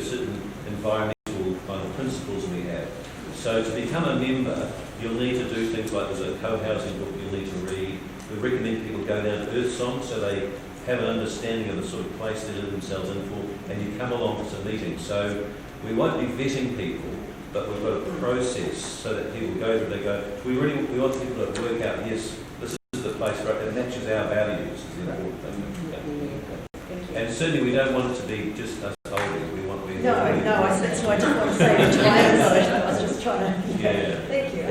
certain environmental kind of principles we have. So to become a member, you'll need to do things like there's a co-housing book you'll need to read. We recommend people go down to Earth Song so they have an understanding of the sort of place they live themselves in for, and you come along to some meetings. So we won't be vetting people, but we've got a process so that people go there, they go, we want people to work out, yes, this is the place, right, that matches our values is the important thing. And certainly we don't want it to be just us oldies, we want to be... No, that's why I just want to say it to my own knowledge. I was just trying to... Yeah. Thank you.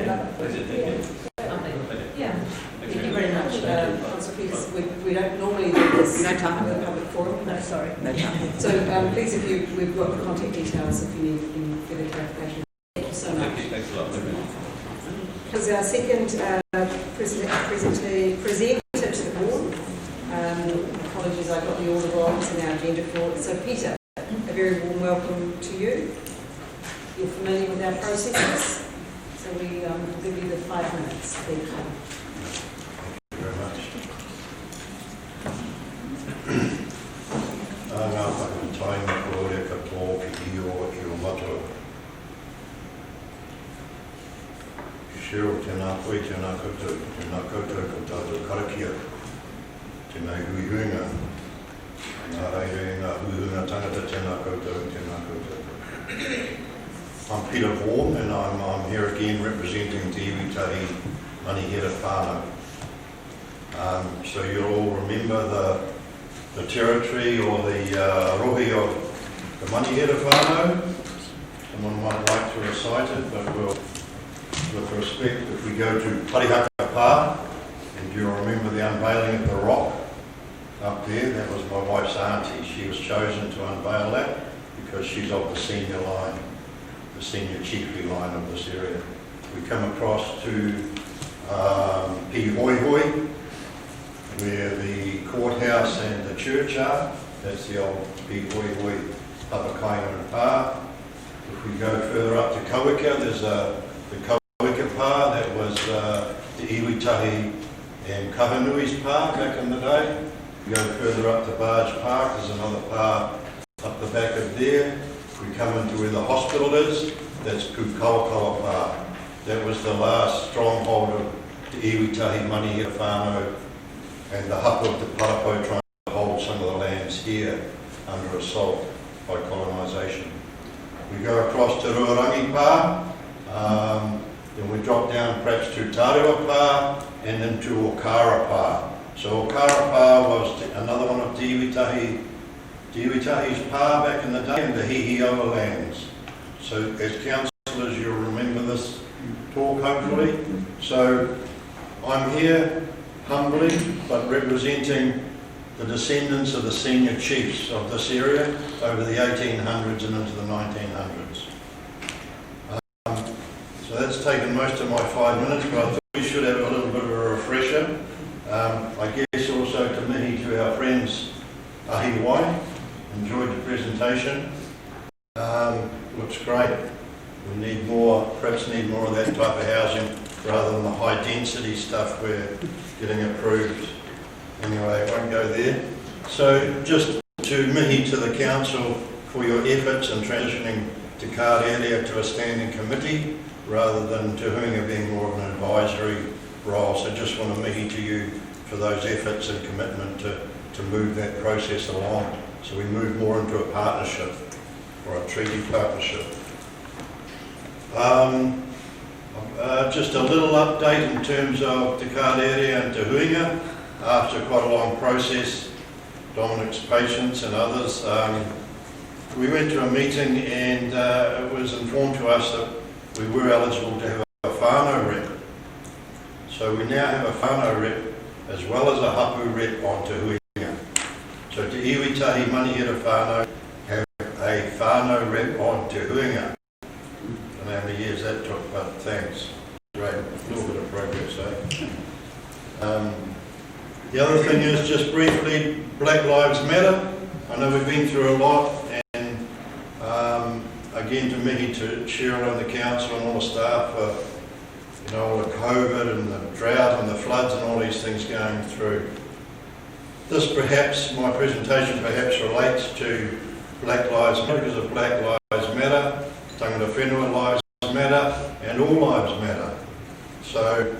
Thank you very much, Councillor Peters. We don't normally do this in a public forum. No, sorry. No time. So please, we've got the contact details if you need any further clarification. Thank you so much. Thanks a lot. As our second presenter to the board, apologies, I got the order wrong in our agenda for it. So Peter, a very warm welcome to you. You're familiar with our processes, so we will give you the 5 minutes. Thank you. Very much. Ngā whakatainga kore katoa ki o matua. Shiro tēnā koe, tēnā koutou ko tātou karakia. Tēnā huihuinga. Ngā reire ngā huihuinga tangata tēnā koutou. I'm Peter Vaughan and I'm here again representing Te Iwitahi Manihira Whānau. So you'll all remember the territory or the rohi of the Manihira Whānau. Someone might like to recite it, but with respect, if we go to Parihaka Pā, and you'll remember the unveiling of the rock up there, that was my wife's auntie. She was chosen to unveil that because she's of the senior line, the senior chiefly line of this area. We come across to Pihoihoi, where the courthouse and the church are. That's the old Pihoihoi Papakainga and Pā. If we go further up to Kawika, there's the Kawika Pā, that was the Iwitahi and Kahanui's Pā back in the day. We go further up to Barge Park, there's another Pā up the back of there. We come into where the hospital is, that's Pukawakoa Pā. That was the last stronghold of the Iwitahi Manihira Whānau and the Hapu of the Parapo trying to hold some of the lands here under assault by colonisation. We go across to Ruarangi Pā, then we drop down perhaps to Tarewa Pā and then to Okara Pā. So Okara Pā was another one of Te Iwitahi's Pā back in the day, and the Hihioa lands. So as councillors, you'll remember this talk hopefully. So I'm here humbly, but representing the descendants of the senior chiefs of this area over the 1800s and into the 1900s. So that's taken most of my 5 minutes, but I thought we should have a little bit of a refresher. I guess also to mihi to our friends Ahi Wai. Enjoyed the presentation. Looks great. We need more, perhaps need more of that type of housing rather than the high density stuff we're getting approved. Anyway, I won't go there. So just to mihi to the council for your efforts in transitioning Te Kārerea to a standing committee rather than Te Huinga being more of an advisory role. So just want to mihi to you for those efforts and commitment to move that process along. So we move more into a partnership or a treaty partnership. Just a little update in terms of Te Kārerea and Te Huinga. After quite a long process, Dominic's patience and others, we went to a meeting and it was informed to us that we were eligible to have a whānau rep. So we now have a whānau rep as well as a hapu rep on Te Huinga. So Te Iwitahi Manihira Whānau have a whānau rep on Te Huinga. I don't know how many years that took, but thanks. Great, a little bit of progress, eh? The other thing is, just briefly, Black Lives Matter. I know we've been through a lot, and again to mihi to Cheryl and the council and all the staff for all the COVID and the drought and the floods and all these things going through. This perhaps, my presentation perhaps relates to Black Lives Matter because of Black Lives Matter, Tangata Whenua Lives Matter, and all lives matter. So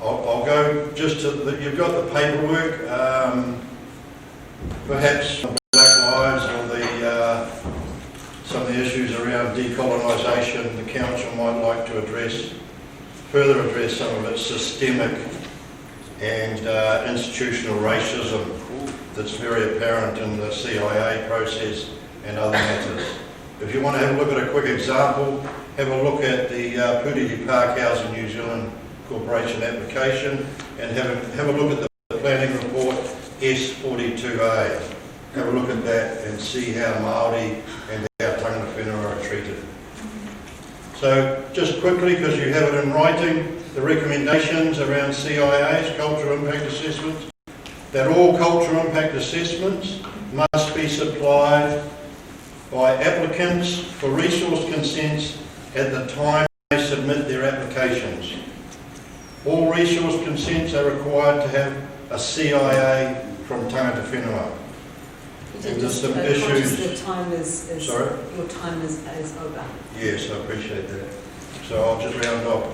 I'll go just to you've got the paperwork, perhaps Black Lives or some of the issues around decolonisation. The council might like to further address some of its systemic and institutional racism that's very apparent in the CIA process and other matters. If you want to have a look at a quick example, have a look at the Pūtiki Park Housing New Zealand Corporation application and have a look at the planning report S42A. Have a look at that and see how Māori and how tangata whenua are treated. So just quickly, because you have it in writing, the recommendations around CIAs, cultural impact assessments, that all cultural impact assessments must be supplied by applicants for resource consents at the time they submit their applications. All resource consents are required to have a CIA from tangata whenua. And there's some issues. issues. The time is Sorry? Your time is over. Yes, I appreciate that. So I'll just round off.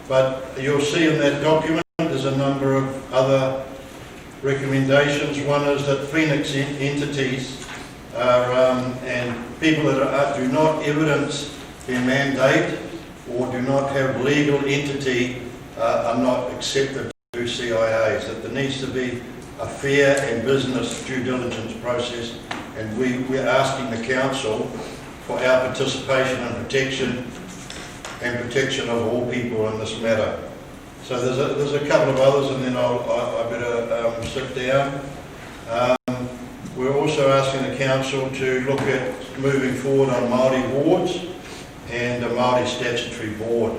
But you'll see in that document there's a number of other recommendations. One is that Phoenix entities and people that do not evidence their mandate or do not have legal entity are not accepted to CIAs. That there needs to be a fair and business due diligence process, and we're asking the council for our participation and protection of all people in this matter. So there's a couple of others, and then I better sit down. We're also asking the council to look at moving forward on Māori wards and a Māori statutory board,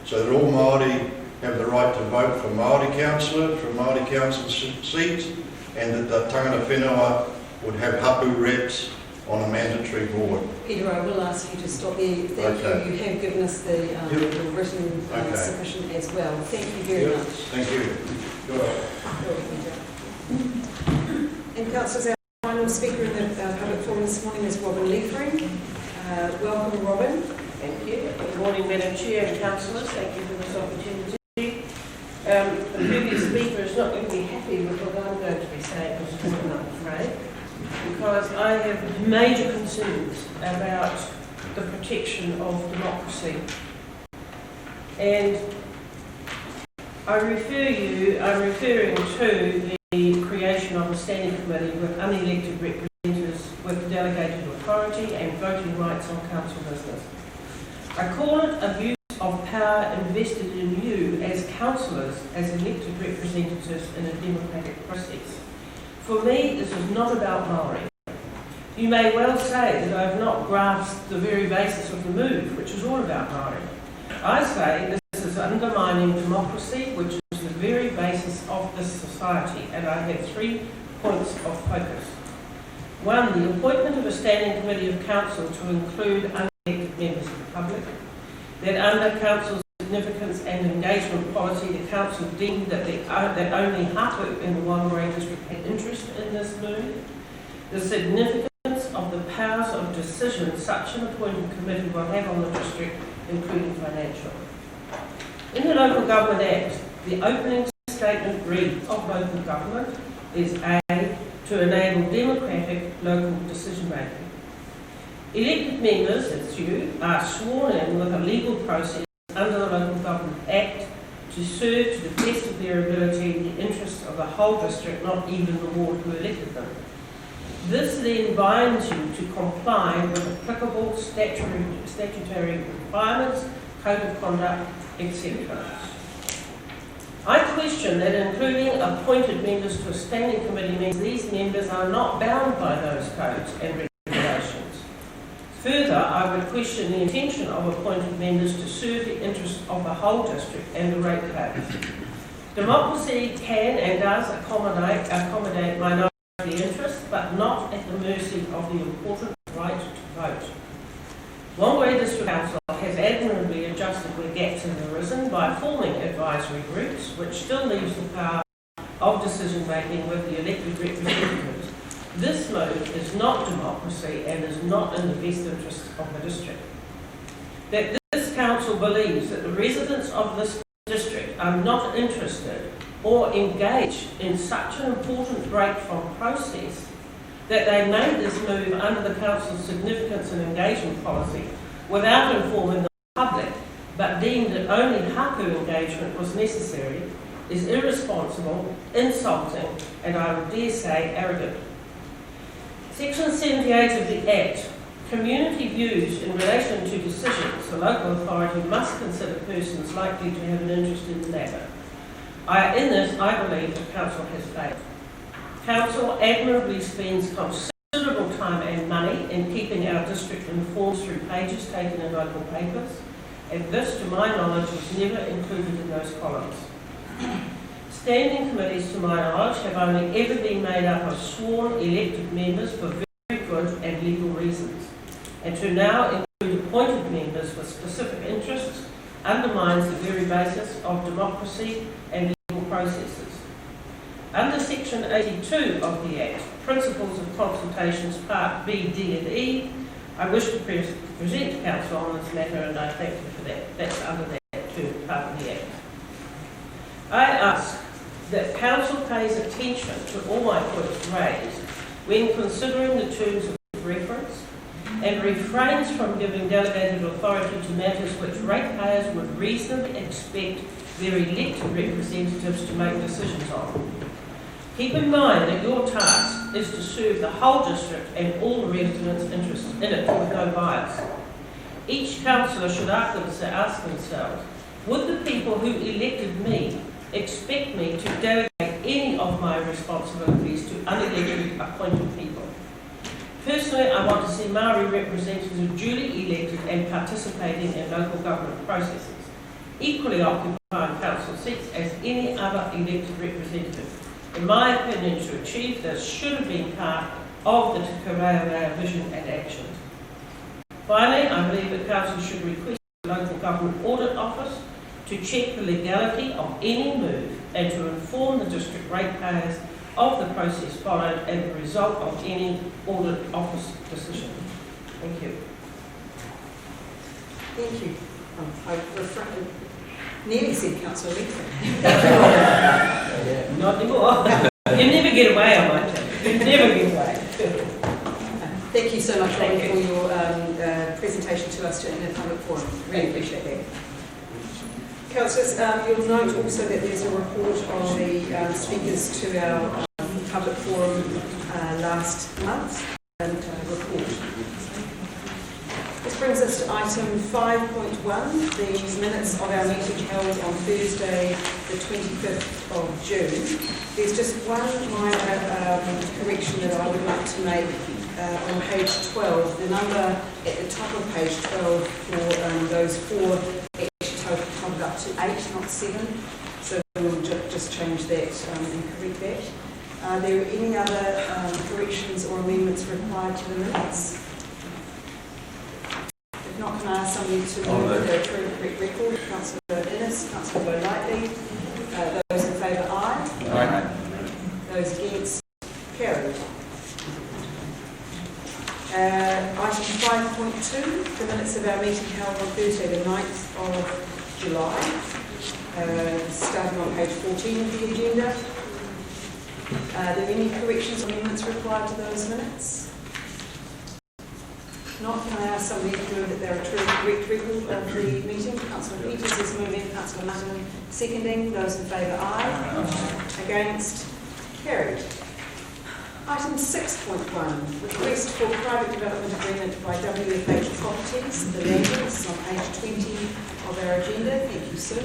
so that all Māori have the right to vote for Māori councillor, for Māori council seats, and that the tangata whenua would have hapu reps on a mandatory board. Peter, I will ask you to stop there. Thank you. You have given us the written submission as well. Thank you very much. Thank you. And councillors, our final speaker in the public forum this morning is Robin Leefring. Welcome, Robin. Thank you. Good morning, Madam Chair and councillors. Thank you for this opportunity. The previous speaker is not going to be happy with what I'm going to be saying this morning, I'm afraid, because I have major concerns about the protection of democracy. And I'm referring to the creation of a standing committee with unelected representatives with delegated authority and voting rights on council business. I call it abuse of power invested in you as councillors, as elected representatives in a democratic process. For me, this is not about Māori. You may well say that I have not grasped the very basis of the move, which is all about Māori. I say this is undermining democracy, which is the very basis of this society, and I have 3 points of focus. 1, the appointment of a standing committee of council to include unelected members of the public. That under council's significance and engagement policy, the council deemed that only hapu in the Whangarei District had interest in this move. The significance of the powers of decision such an appointed committee will have on the district, including financial. In the Local Government Act, the opening statement reads of local government is A, to enable democratic local decision making. Elected members, that's you, are sworn in with a legal process under the Local Government Act to serve to the best of their ability the interests of the whole district, not even the ward who elected them. This then binds you to comply with applicable statutory requirements, code of conduct, etc. I question that including appointed members to a standing committee means these members are not bound by those codes and regulations. Further, I would question the intention of appointed members to serve the interests of the whole district and the ratepayers. Democracy can and does accommodate minority interests, but not at the mercy of the important right to vote. Whangarei District Council has admirably adjusted where gaps have arisen by forming advisory groups, which still leaves the power of decision making with the elected representatives. This move is not democracy and is not in the best interests of the district. That this council believes that the residents of this district are not interested or engaged in such an important break from process that they made this move under the council's significance and engagement policy without informing the public, but deemed that only hapu engagement was necessary, is irresponsible, insulting, and I would dare say arrogant. Section 78 of the Act, community views in relation to decisions the local authority must consider persons likely to have an interest in the matter. In this, I believe the council has failed. Council admirably spends considerable time and money in keeping our district informed through pages taken in local papers, and this, to my knowledge, was never included in those columns. Standing committees, to my knowledge, have only ever been made up of sworn elected members for very good and legal reasons, and to now include appointed members with specific interests undermines the very basis of democracy and legal processes. Under Section 82 of the Act, Principles of Consultations, Part B, D and E, I wish to present Council on this matter, and I thank you for that. That's under that term, part of the Act. I ask that Council pays attention to all my points raised when considering the terms of reference and refrains from giving delegated authority to matters which ratepayers would reasonably expect their elected representatives to make decisions on. Keep in mind that your task is to serve the whole district and all the residents' interests in it with no bias. Each councillor should ask themselves, would the people who elected me expect me to delegate any of my responsibilities to unelected appointed people? Personally, I want to see Maori representatives duly elected and participating in local government processes, equally occupying council seats as any other elected representative. In my opinion, to achieve this should have been part of the Te Karearea vision and action. Finally, I believe that Council should request the Local Government Audit Office to check the legality of any move and to inform the district ratepayers of the process followed and the result of any audit office decision. Thank you. Thank you. I nearly said Councillor Lincoln. Not anymore. You never get away, I might tell you. You never get away. Thank you so much, Ron, for your presentation to us in a public forum. Really appreciate that. Councillors, you'll note also that there's a report on the speakers to our public forum last month and report. This brings us to item 5.1, the minutes of our meeting held on Thursday, the 25th of June. There's just one minor correction that I would like to make on page 12. The number at the top of page 12 for those four actually totaled up to 8, not 7. So we'll just change that and correct that. Are there any other corrections or amendments required to the minutes? If not, can I ask somebody to move the true and correct record? Councillor Innes, Councillor Golightly. Those in favour, aye. Aye. Those against, carried. Item 5.2, the minutes of our meeting held on Thursday, the 9th of July. Starting on page 14 of the agenda. Are there any corrections or amendments required to those minutes? Not, can I ask somebody to move that they're a true and correct record of the meeting? Councillor Peters is moving, Councillor Mutton seconding. Those in favour, aye. Against, carried. Item 6.1, request for private development agreement by WFH Properties, the lenders, on page 20 of our agenda. Thank you, Sue.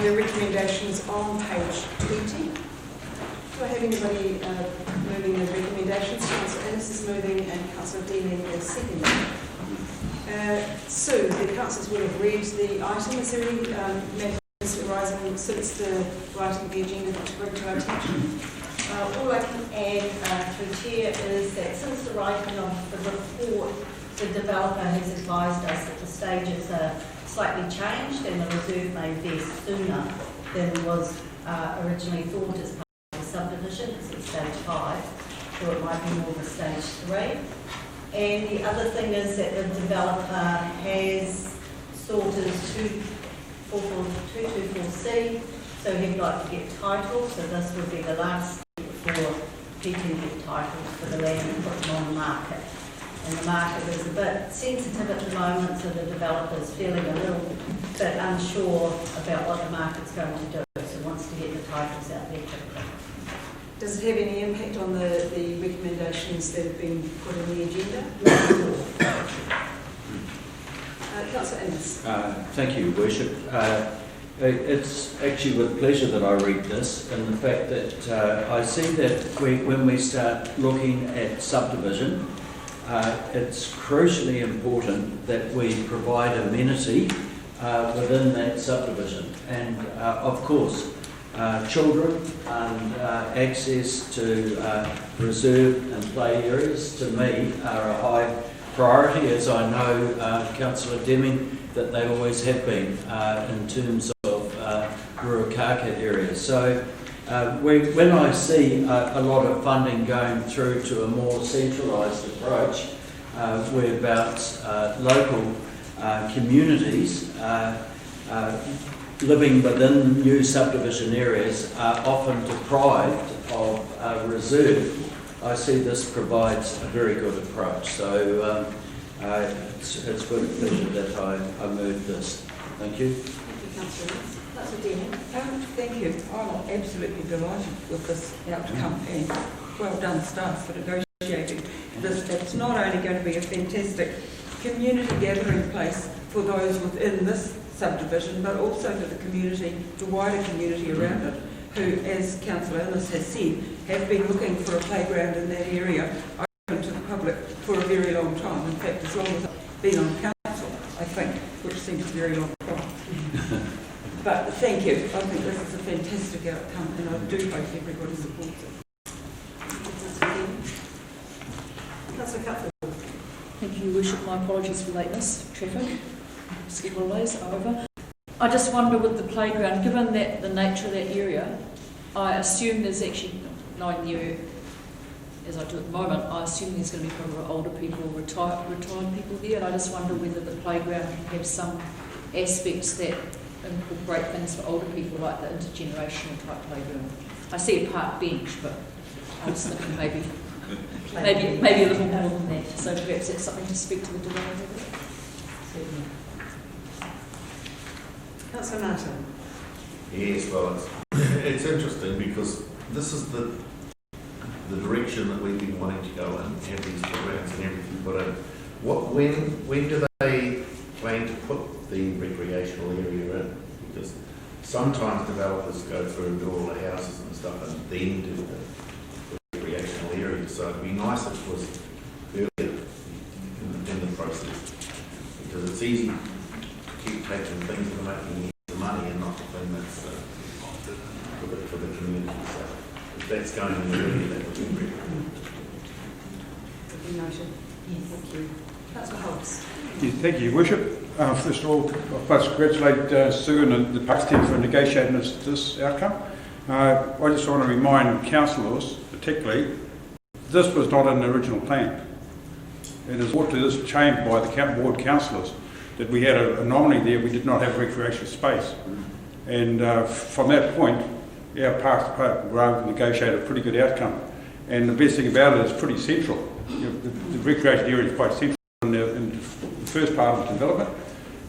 The recommendations on page 20. Do I have anybody moving the recommendations? Councillor Innes is moving and Councillor Dealing is seconding. Sue, the councillors will have read the item. Is there any matters arising since the writing of the agenda to bring to our attention? All I can add to Chair is that since the writing of the report, the developer has advised us that the stages are slightly changed and the reserve may vest sooner than was originally thought as part of the subdivision, because it's stage 5. sure it might be more of a stage 3. And the other thing is that the developer has sought his 224C, so he'd like to get title, so this would be the last step before he can get title for the land and put them on the market. And the market is a bit sensitive at the moment, so the developer's feeling a little bit unsure about what the market's going to do, so wants to get the titles out there quickly. Does it have any impact on the recommendations that have been put in the agenda? Councillor Innes. Thank you, Worship. It's actually with pleasure that I read this, and the fact that I see that when we start looking at subdivision, it's crucially important that we provide amenity within that subdivision. And of course, children and access to reserve and play areas, to me, are a high priority, as I know Councillor Deming, that they always have been in terms of Ruakaka areas. So when I see a lot of funding going through to a more centralised approach, whereabouts local communities living within new subdivision areas are often deprived of reserve, I see this provides a very good approach. So it's with pleasure that I move this. Thank you. Thank you, Councillor Innes. Councillor Deming. Thank you. I'm absolutely delighted with this outcome, and well done staff for negotiating this. It's not only going to be a fantastic community gathering place for those within this subdivision, but also to the community, the wider community around it, who, as Councillor Innes has said, have been looking for a playground in that area open to the public for a very long time. In fact, as long as I've been on council, I think, which seems a very long time. But thank you. I think this is a fantastic outcome, and I do hope everybody supports it. Councillor Cuthbert. Thank you, Your Worship. My apologies for lateness. Traffic, school holidays are over. I just wonder with the playground, given that the nature of that area, I assume there's actually, knowing the area as I do at the moment, I assume there's going to be probably older people, retired people there, and I just wonder whether the playground can have some aspects that incorporate things for older people, like the intergenerational type playground. I see a park bench, but I was thinking maybe a little more than that. So perhaps that's something to speak to the developer. Councillor Martin. Yes, well, it's interesting because this is the direction that we've been wanting to go in, have these programs and everything put in. When do they plan to put the recreational area in? Because sometimes developers go through and do all the houses and stuff and then do the recreational area. So it'd be nice if it was earlier in the process, because it's easy to keep taking things that are making the money and not the thing that's for the community. So if that's going in the area, that would be great. Noted. Yes. Thank you. Councillor Holmes. Yes, thank you, Your Worship. First of all, I must congratulate Sue and the Parks team for negotiating this outcome. I just want to remind councillors, particularly, this was not in the original plan. It is brought to this chamber by the board councillors that we had an anomaly there. We did not have recreation space. And from that point, our Parks Department were able to negotiate a pretty good outcome. And the best thing about it is pretty central. The recreation area is quite central in the first part of the development,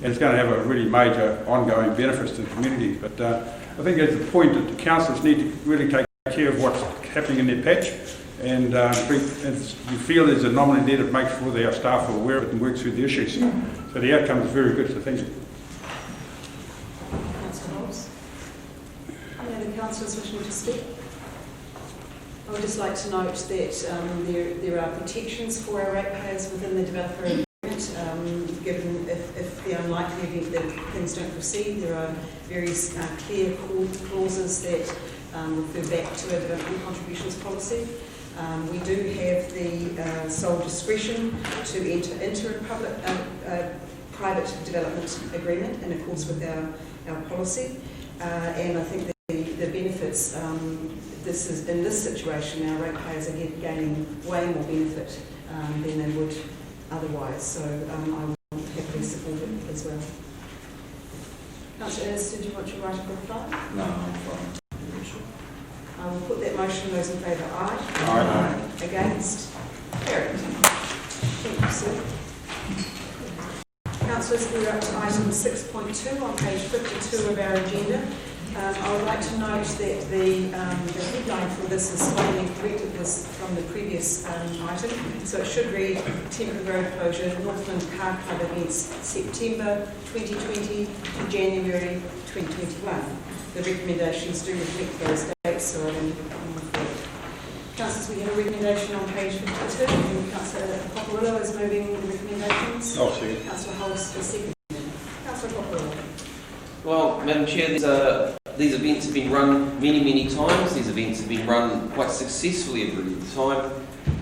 and it's going to have a really major ongoing benefits to the community. But I think that's the point that the councillors need to really take care of what's happening in their patch, and you feel there's an anomaly there to make sure that our staff are aware of it and work through the issues. So the outcome is very good, so thank you. Councillor Holmes. Any other councillors wishing to speak? I would just like to note that there are protections for our ratepayers within the developer agreement. Given if the unlikely event that things don't proceed, there are various clear clauses that refer back to a development contributions policy. We do have the sole discretion to enter into a private development agreement in accordance with our policy, and I think the benefits, this is, in this situation, our ratepayers are gaining way more benefit than they would otherwise. So I will happily support it as well. Councillor Ennis, did you want to write a reply? No, I'm fine. I will put that motion. Those in favour, aye. Aye. Against? Carried. Thank you, sir. Councillors, we're up to item 6.2 on page 52 of our agenda. I would like to note that the headline for this is slightly corrected this from the previous item. So it should read temporary road closure, Northland Car Club events, September 2020 to January 2021. The recommendations do reflect those dates, so I don't Councillors, we have a recommendation on page 52, and Councillor Paparillo is moving the recommendations. I'll second. Councillor Hollis is seconding. Councillor Paparillo. Well, Madam Chair, these events have been run many times. These events have been run quite successfully every time.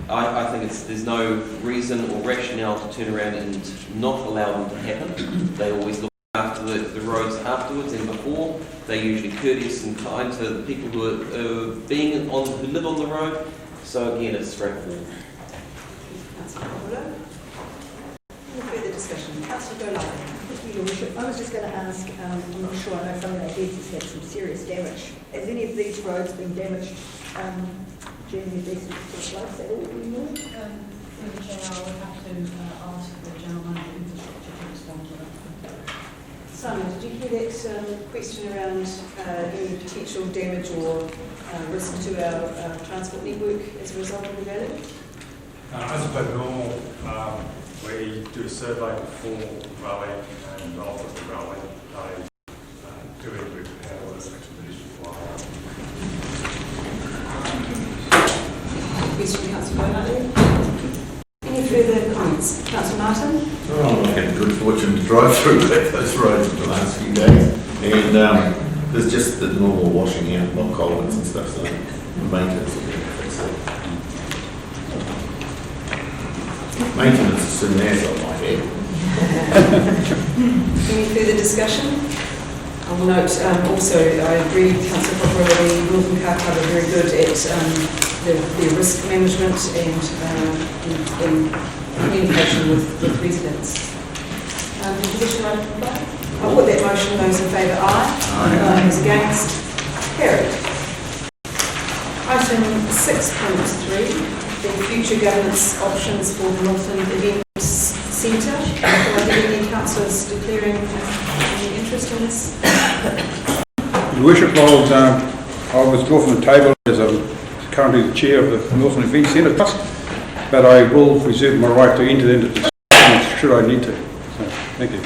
I think there's no reason or rationale to turn around and not allow them to happen. They always look after the roads afterwards and before. They're usually courteous and kind to the people who live on the road. So again, it's straightforward. Councillor Paparillo. Any further discussion? Councillor Golan. Your Worship, I was just going to ask, I'm not sure, I know some of our events has had some serious damage. Has any of these roads been damaged during the events that took place at all anymore? Through the chair, I would have to ask the gentleman of infrastructure to respond to that. Simon, did you hear that question around any potential damage or risk to our transport network as a result of the valley? As per normal, we do a survey before rally and after the rally. They do every how the expedition fly. Question, Councillor Golan. Any further comments? Councillor Martin? Well, I've had the good fortune to drive through those roads in the last few days, and there's just the normal washing out, not culverts and stuff, so maintenance will be fixed. Maintenance as soon as I might add. Any further discussion? I will note also, I agree with Councillor Paparillo, the Northern Car Club are very good at the risk management and communication with residents. Did you wish to write a reply? I'll put that motion. Those in favour, aye. Those against? Carried. Item 6.3, the future governance options for the Northland Events Centre. Do I have any councillors declaring any interest in this? Your Worship, I'll withdraw from the table as I'm currently the chair of the Northland Event Centre Trust, but I will reserve my right to enter into discussions should I need to. So, thank you.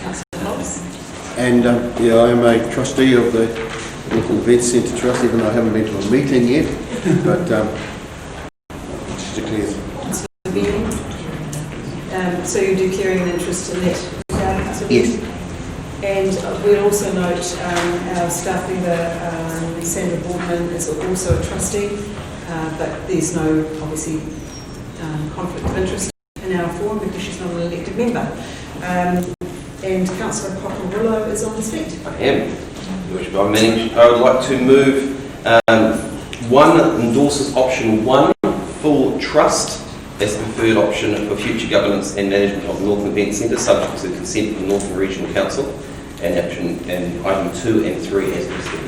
Councillor Hobbs. And yeah, I am a trustee of the Northland Event Centre Trust, even though I haven't been to a meeting yet, but just declared. Councillor Bean. So you're declaring an interest in that? Yes. And we'll also note our staff member, Sandra Boardman, is also a trustee, but there's no, obviously, conflict of interest in our forum because she's not an elected member. And Councillor Paparillo is on the seat. I am. Your Worship, I would like to move one endorses option 1, full trust, as preferred option for future governance and management of the Northern Event Centre, subject to the consent of the Northern Regional Council, and item 2 and 3 as listed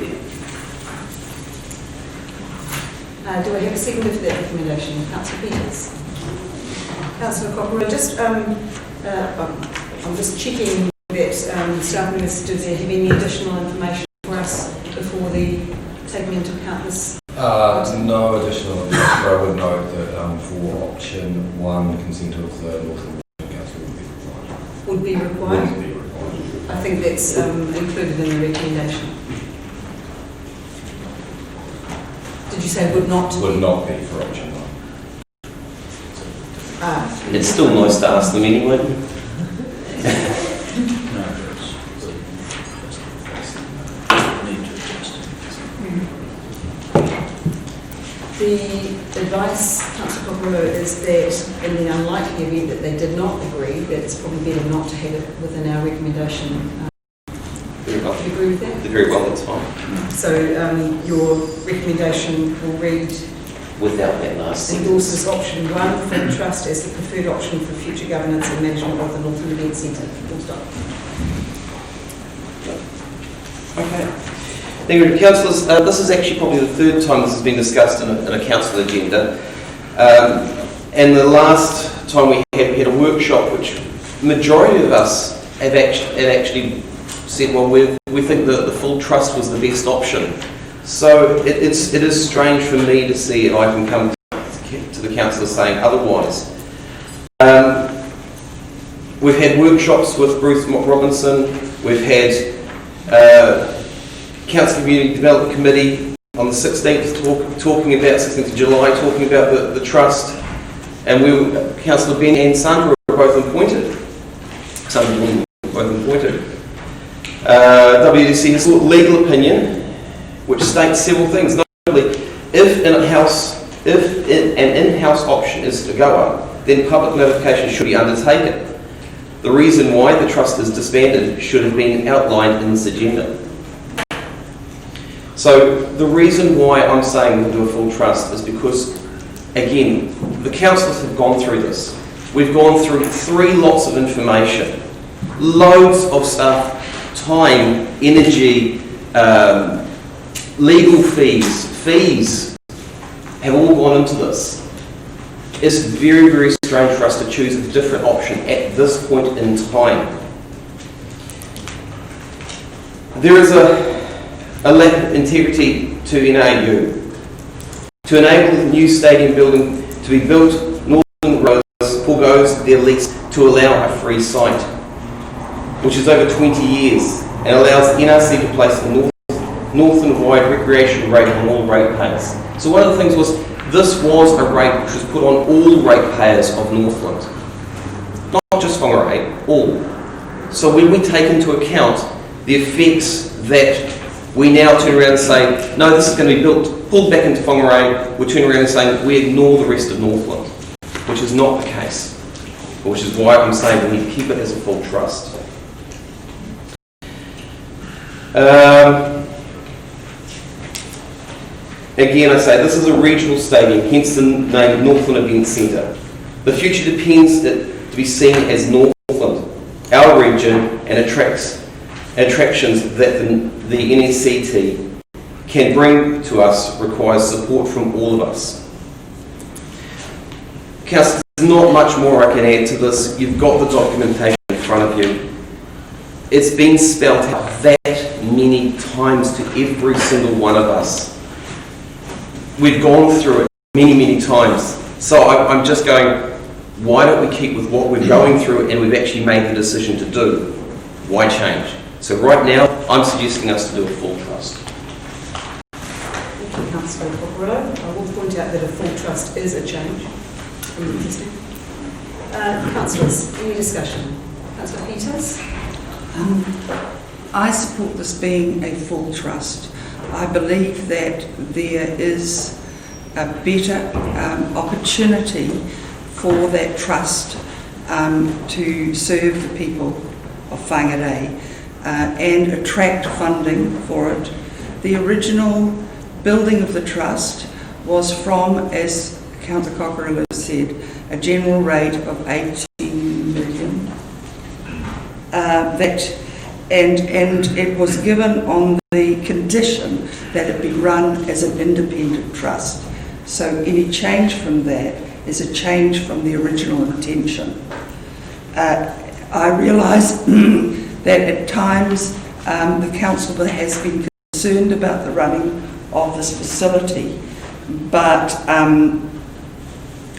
there. Do I have a seconder for that recommendation? Councillor Peters. Councillor Paparillo, I'm just checking that staff members, do they have any additional information for us before the taking into account this? No additional information. I would note that for option 1, consent of the Northern Council would be required. Would be required? I think that's included in the recommendation. Did you say would not? Would not be for option 1. It's still nice to ask them anyway. The advice, Councillor Paparillo, is that in the unlikely event that they did not agree, that it's probably better not to have it within our recommendation. Very well. Do you agree with that? Very well, that's fine. So your recommendation will read Without that last sentence. endorses option 1 for the trust as the preferred option for future governance and management of the Northland Event Centre. Full stop. Okay. Thank you, councillors. This is actually probably the third time this has been discussed in a council agenda. And the last time we had a workshop, which majority of us have actually said, well, we think that the full trust was the best option. So it is strange for me to see if I can come to the councillors saying otherwise. We've had workshops with Bruce Robinson. We've had Council Community Development Committee on the 16th talking about 16th of July, talking about the trust, and Councillor Ben and Sandra were both appointed. WDC has sought legal opinion, which states several things. Notably, if an in-house option is to go up, then public notification should be undertaken. The reason why the trust is disbanded should have been outlined in this agenda. So the reason why I'm saying we'll do a full trust is because, again, the councillors have gone through this. We've gone through 3 lots of information, loads of stuff, time, energy, legal fees have all gone into this. It's very, very strange for us to choose a different option at this point in time. There is a lack of integrity to NAU. To enable the new stadium building to be built, Northern Rose forgoes their lease to allow a free site, which is over 20 years, and allows the NRC to place a Northland-wide recreation rate on all ratepayers. So one of the things was, this was a rate which was put on all ratepayers of Northland, not just Whangarei, all. So when we take into account the effects that we now turn around and say, no, this is going to be pulled back into Whangarei, we're turning around and saying we ignore the rest of Northland, which is not the case, which is why I'm saying we need to keep it as a full trust. Again, I say this is a regional stadium, hence the name Northland Event Centre. The future depends to be seen as Northland, our region, and attractions that the NECT can bring to us requires support from all of us. Council, there's not much more I can add to this. You've got the documentation in front of you. It's been spelled out that many times to every single one of us. We've gone through it many, many times. So I'm just going, why don't we keep with what we're going through and we've actually made the decision to do? Why change? So right now, I'm suggesting us to do a full trust. Thank you, Councillor Cocorello. I will point out that a full trust is a change from the existing. Councillors, any discussion? Councillor Peters? I support this being a full trust. I believe that there is a better opportunity for that trust to serve the people of Whangarei and attract funding for it. The original building of the trust was from, as Councillor Cocorello said, a general rate of 18 million. And it was given on the condition that it be run as an independent trust. So any change from that is a change from the original intention. I realise that at times the council has been concerned about the running of this facility, but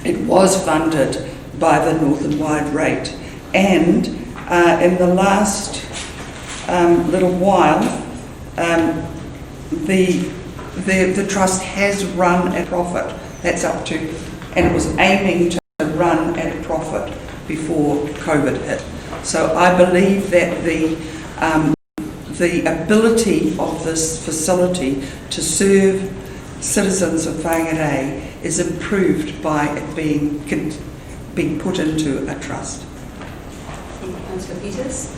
it was funded by the Northern-wide rate. And in the last little while, the trust has run at profit. That's up to, and it was aiming to run at a profit before COVID hit. So I believe that the ability of this facility to serve citizens of Whangarei is improved by it being put into a trust. Councillor Peters?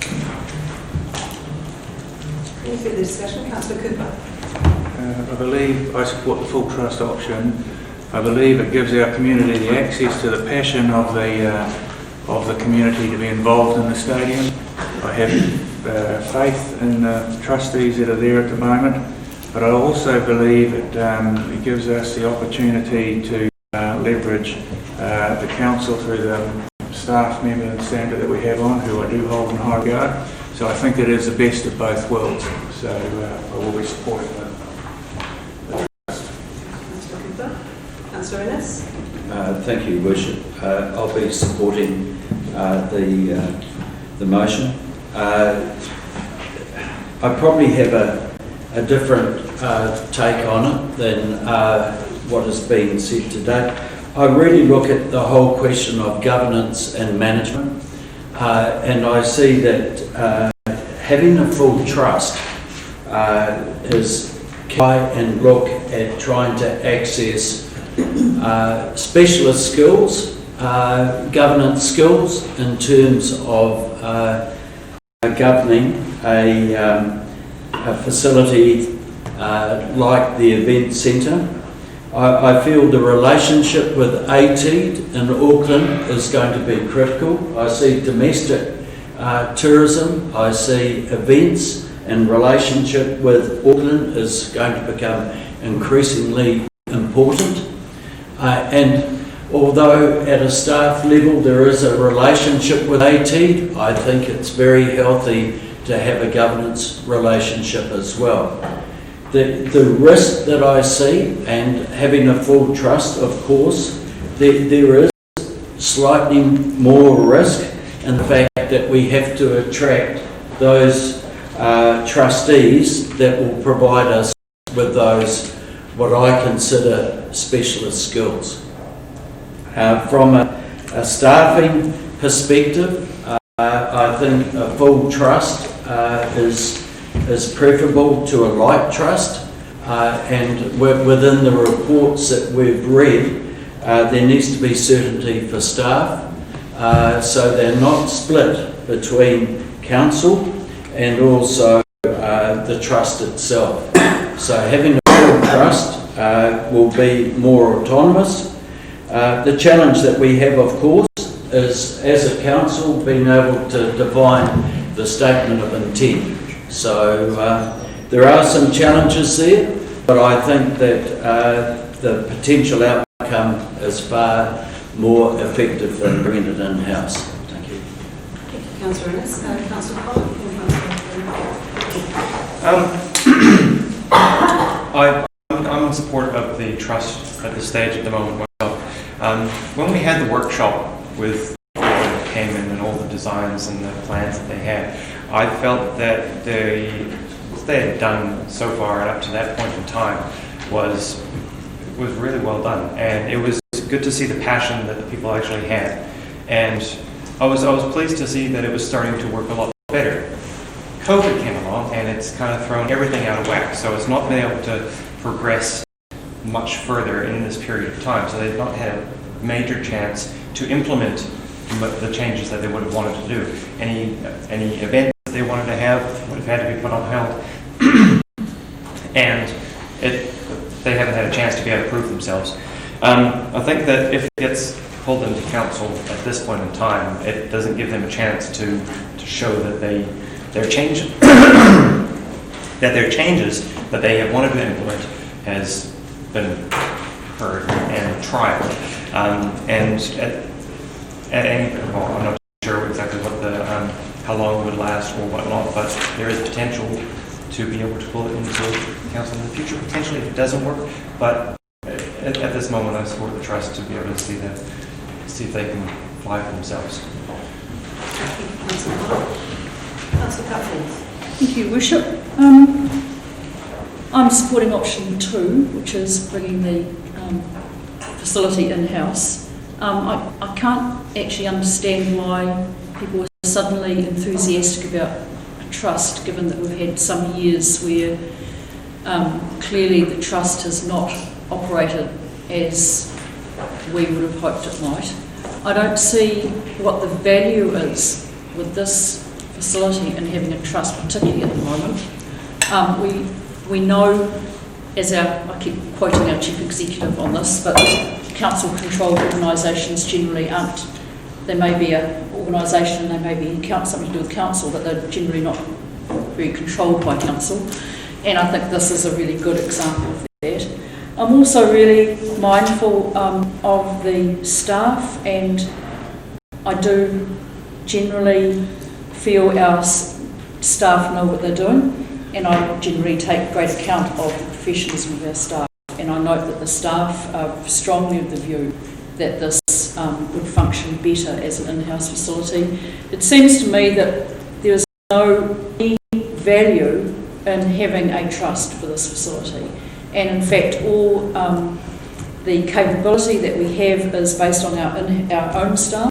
Any further discussion? Councillor Cooper. I believe I support the full trust option. I believe it gives our community the access to the passion of the community to be involved in the stadium. I have faith in the trustees that are there at the moment, but I also believe it gives us the opportunity to leverage the council through the staff member and Sandra that we have on, who I do hold in high regard. So I think it is the best of both worlds. So I will be supporting the trust. Councillor Cooper. Councillor Ennis. Thank you, Worship. I'll be supporting the motion. I probably have a different take on it than what has been said today. I really look at the whole question of governance and management, and I see that having a full trust is try and look at trying to access specialist skills, governance skills in terms of governing a facility like the event centre. I feel the relationship with ATEED in Auckland is going to be critical. I see domestic tourism, I see events, and relationship with Auckland is going to become increasingly important. And although at a staff level there is a relationship with ATEED, I think it's very healthy to have a governance relationship as well. The risk that I see, and having a full trust, of course, there is slightly more risk in the fact that we have to attract those trustees that will provide us with those, what I consider specialist skills. From a staffing perspective, I think a full trust is preferable to a light trust, and within the reports that we've read, there needs to be certainty for staff, so they're not split between council and also the trust itself. So having a full trust will be more autonomous. The challenge that we have, of course, is as a council being able to define the statement of intent. So there are some challenges there, but I think that the potential outcome is far more effective than bringing it in-house. Thank you. Thank you, Councillor Ennis. Councillor Collins. I'm in support of the trust at this stage at the moment myself. When we had the workshop with that came in and all the designs and the plans that they had, I felt that what they had done so far and up to that point in time was really well done, and it was good to see the passion that the people actually had, and I was pleased to see that it was starting to work a lot better. COVID came along and it's kind of thrown everything out of whack, so it's not been able to progress much further in this period of time, so they've not had a major chance to implement the changes that they would have wanted to do. Any events that they wanted to have would have had to be put on hold, and they haven't had a chance to be able to prove themselves. I think that if it gets pulled into council at this point in time, it doesn't give them a chance to show that their changes that they have wanted to implement has been heard and tried. I'm not sure exactly what how long it would last or whatnot, but there is potential to be able to pull it into council in the future, potentially if it doesn't work. But at this moment, I support the trust to be able to see if they can fly for themselves. Thank you, Worship. I'm supporting option 2, which is bringing the facility in-house. I can't actually understand why people are suddenly enthusiastic about a trust, given that we've had some years where clearly the trust has not operated as we would have hoped it might. I don't see what the value is with this facility and having a trust, particularly at the moment. We know, as I keep quoting our chief executive on this, but council-controlled organisations generally aren't. They may be an organisation and they may be something to do with council, but they're generally not very controlled by council. And I think this is a really good example of that. I'm also really mindful of the staff, and I do generally feel our staff know what they're doing, and I generally take great account of the professionalism of our staff. And I note that the staff are strongly of the view that this would function better as an in-house facility. It seems to me that there is no value in having a trust for this facility. And in fact, all the capability that we have is based on our own staff,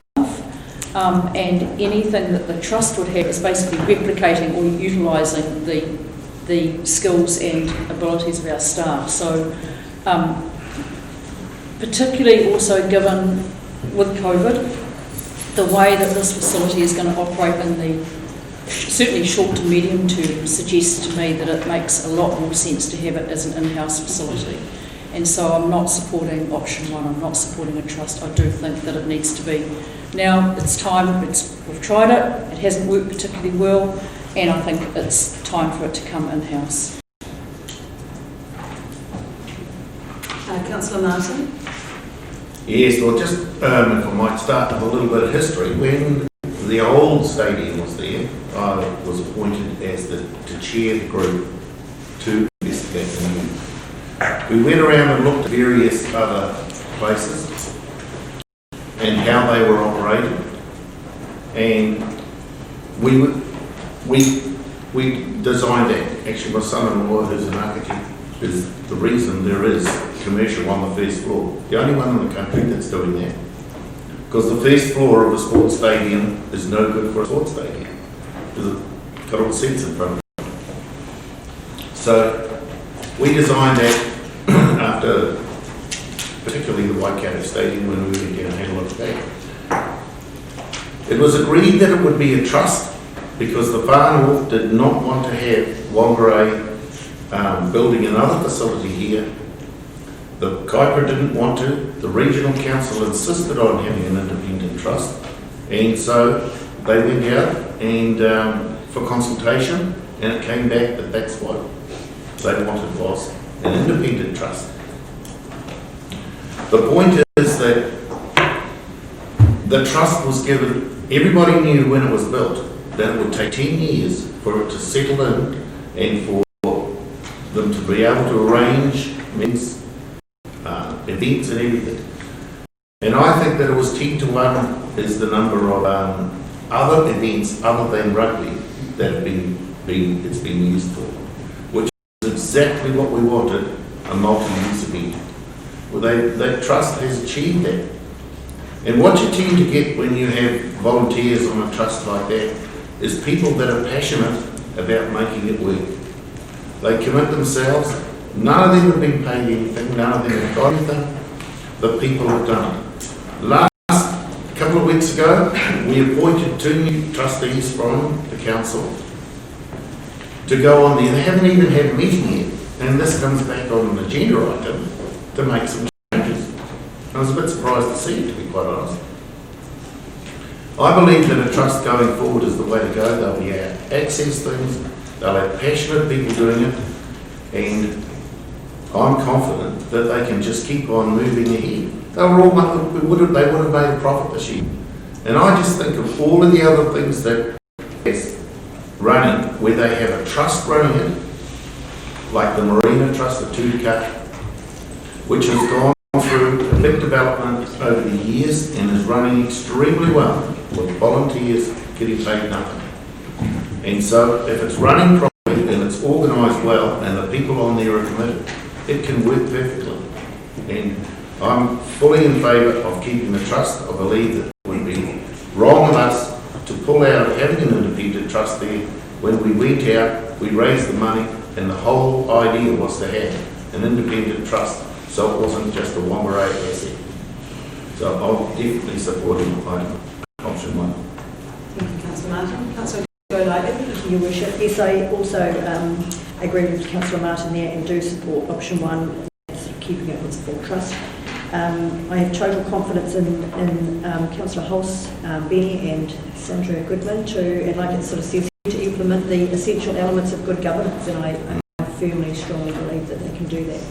and anything that the trust would have is basically replicating or utilising the skills and abilities of our staff. So, particularly also given with COVID, the way that this facility is going to operate in the certainly short to medium term suggests to me that it makes a lot more sense to have it as an in-house facility. And so I'm not supporting option one, I'm not supporting a trust. I do think that it needs to be. Now it's time, we've tried it, it hasn't worked particularly well, and I think it's time for it to come in-house. Councillor Martin? Yes, well, just if I might start with a little bit of history. When the old stadium was there, I was appointed as to chair the group to investigate the new. We went around and looked at various other places and how they were operated, and we designed that. Actually, my son-in-law, who's an architect, is the reason there is commercial on the first floor. The only one in the country that's doing that. Because the first floor of a sports stadium is no good for a sports stadium. Because it's got all seats in front of it. So we designed that after particularly the Waikato Stadium when we went down and had a look at that. It was agreed that it would be a trust because the Far North did not want to have Whangarei building another facility here. The Kaipara didn't want to. The regional council insisted on having an independent trust, and so they went out and for consultation, and it came back that that's what they wanted was an independent trust. The point is that the trust was given. Everybody knew when it was built that it would take 10 years for it to settle in and for them to be able to arrange events and everything. And I think that it was 10 to 1 is the number of other events other than rugby that have it's been used for, which is exactly what we wanted, a multi-use event. Well, that trust has achieved that. And what you tend to get when you have volunteers on a trust like that is people that are passionate about making it work. They commit themselves. None of them have been paid anything, none of them have got anything. The people have done it. Last couple of weeks ago, we appointed 2 new trustees from the council to go on there. They haven't even had a meeting yet, and this comes back on an agenda item to make some changes. I was a bit surprised to see it, to be quite honest. I believe that a trust going forward is the way to go. They'll be able to access things, they'll have passionate people doing it, and I'm confident that they can just keep on moving ahead. They would have made a profit this year. And I just think of all of the other things that is running, where they have a trust running it, like the Marina Trust at Tutuka, which has gone through a big development over the years and is running extremely well, with volunteers getting paid nothing. And so if it's running properly and it's organised well and the people on there are committed, it can work perfectly. And I'm fully in favour of keeping the trust. I believe that it would be wrong of us to pull out of having an independent trust there. When we went out, we raised the money, and the whole idea was to have an independent trust, so it wasn't just a Whangarei asset. So I'll definitely support option 1. Thank you, Councillor Martin. Councillor Councillor Golightly. Thank you, Your Worship. Yes, I also agree with Councillor Martin there and do support option 1, keeping it with the full trust. I have total confidence in Councillor Hulse, Benny and Sandra Goodman and like it sort of says, to implement the essential elements of good governance, and I firmly, strongly believe that they can do that.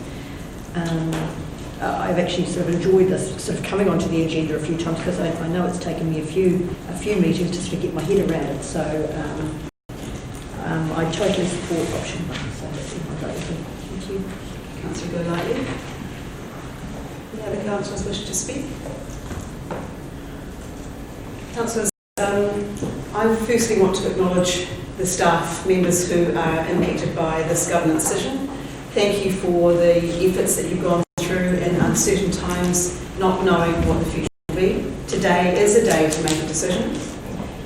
I've actually sort of enjoyed this sort of coming onto the agenda a few times because I know it's taken me a few meetings to sort of get my head around it. So I totally support option 1. So that's my vote. Thank you. Councillor Golightly. Any other councillors wish to speak? Councillors, I firstly want to acknowledge the staff members who are impacted by this governance decision. Thank you for the efforts that you've gone through in uncertain times, not knowing what the future will be. Today is a day to make a decision,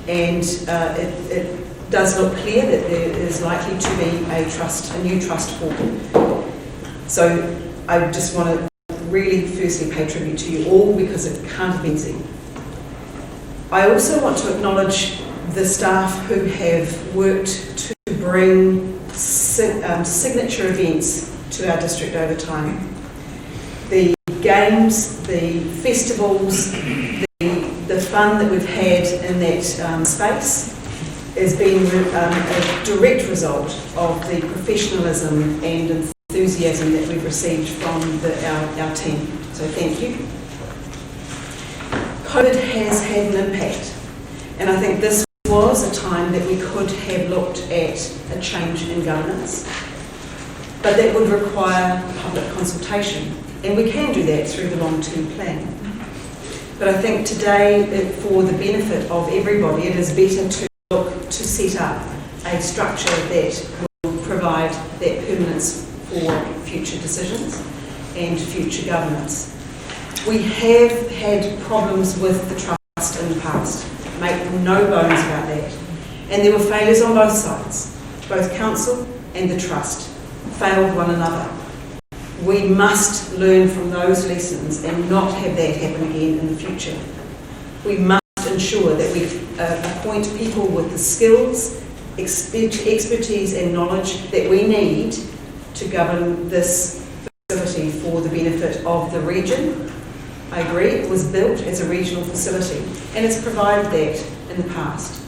and it does look clear that there is likely to be a new trust formed. So I just want to really firstly pay tribute to you all because it can't have been easy. I also want to acknowledge the staff who have worked to bring signature events to our district over time. The games, the festivals, the fun that we've had in that space has been a direct result of the professionalism and enthusiasm that we've received from our team. So thank you. COVID has had an impact, and I think this was a time that we could have looked at a change in governance, but that would require public consultation, and we can do that through the long-term plan. But I think today, for the benefit of everybody, it is better to look to set up a structure that will provide that permanence for future decisions and future governance. We have had problems with the trust in the past, make no bones about that. And there were failures on both sides. Both council and the trust failed one another. We must learn from those lessons and not have that happen again in the future. We must ensure that we appoint people with the skills, expertise and knowledge that we need to govern this facility for the benefit of the region. I agree, it was built as a regional facility and it's provided that in the past.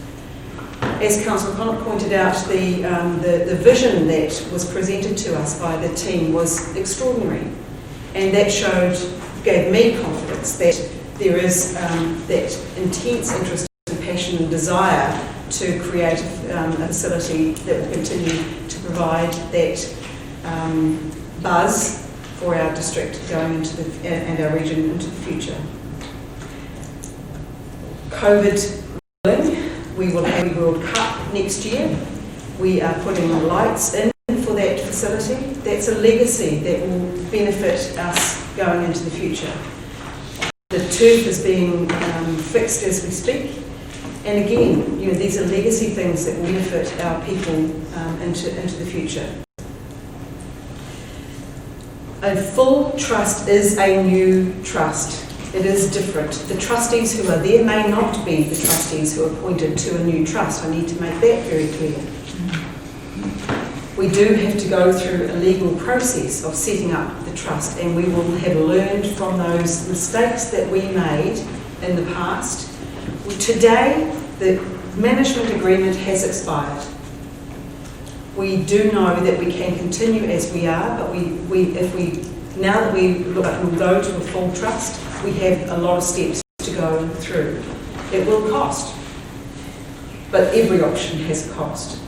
As Councillor Connaught pointed out, the vision that was presented to us by the team was extraordinary, and that gave me confidence that there is that intense interest and passion and desire to create a facility that will continue to provide that buzz for our district going into and our region into the future. COVID willing, we will have a World Cup next year. We are putting lights in for that facility. That's a legacy that will benefit us going into the future. The turf is being fixed as we speak. And again, these are legacy things that will benefit our people into the future. A full trust is a new trust. It is different. The trustees who are there may not be the trustees who are appointed to a new trust. I need to make that very clear. We do have to go through a legal process of setting up the trust, and we will have learned from those mistakes that we made in the past. Today, the management agreement has expired. We do know that we can continue as we are, but now that we'll go to a full trust, we have a lot of steps to go through. It will cost, but every option has a cost.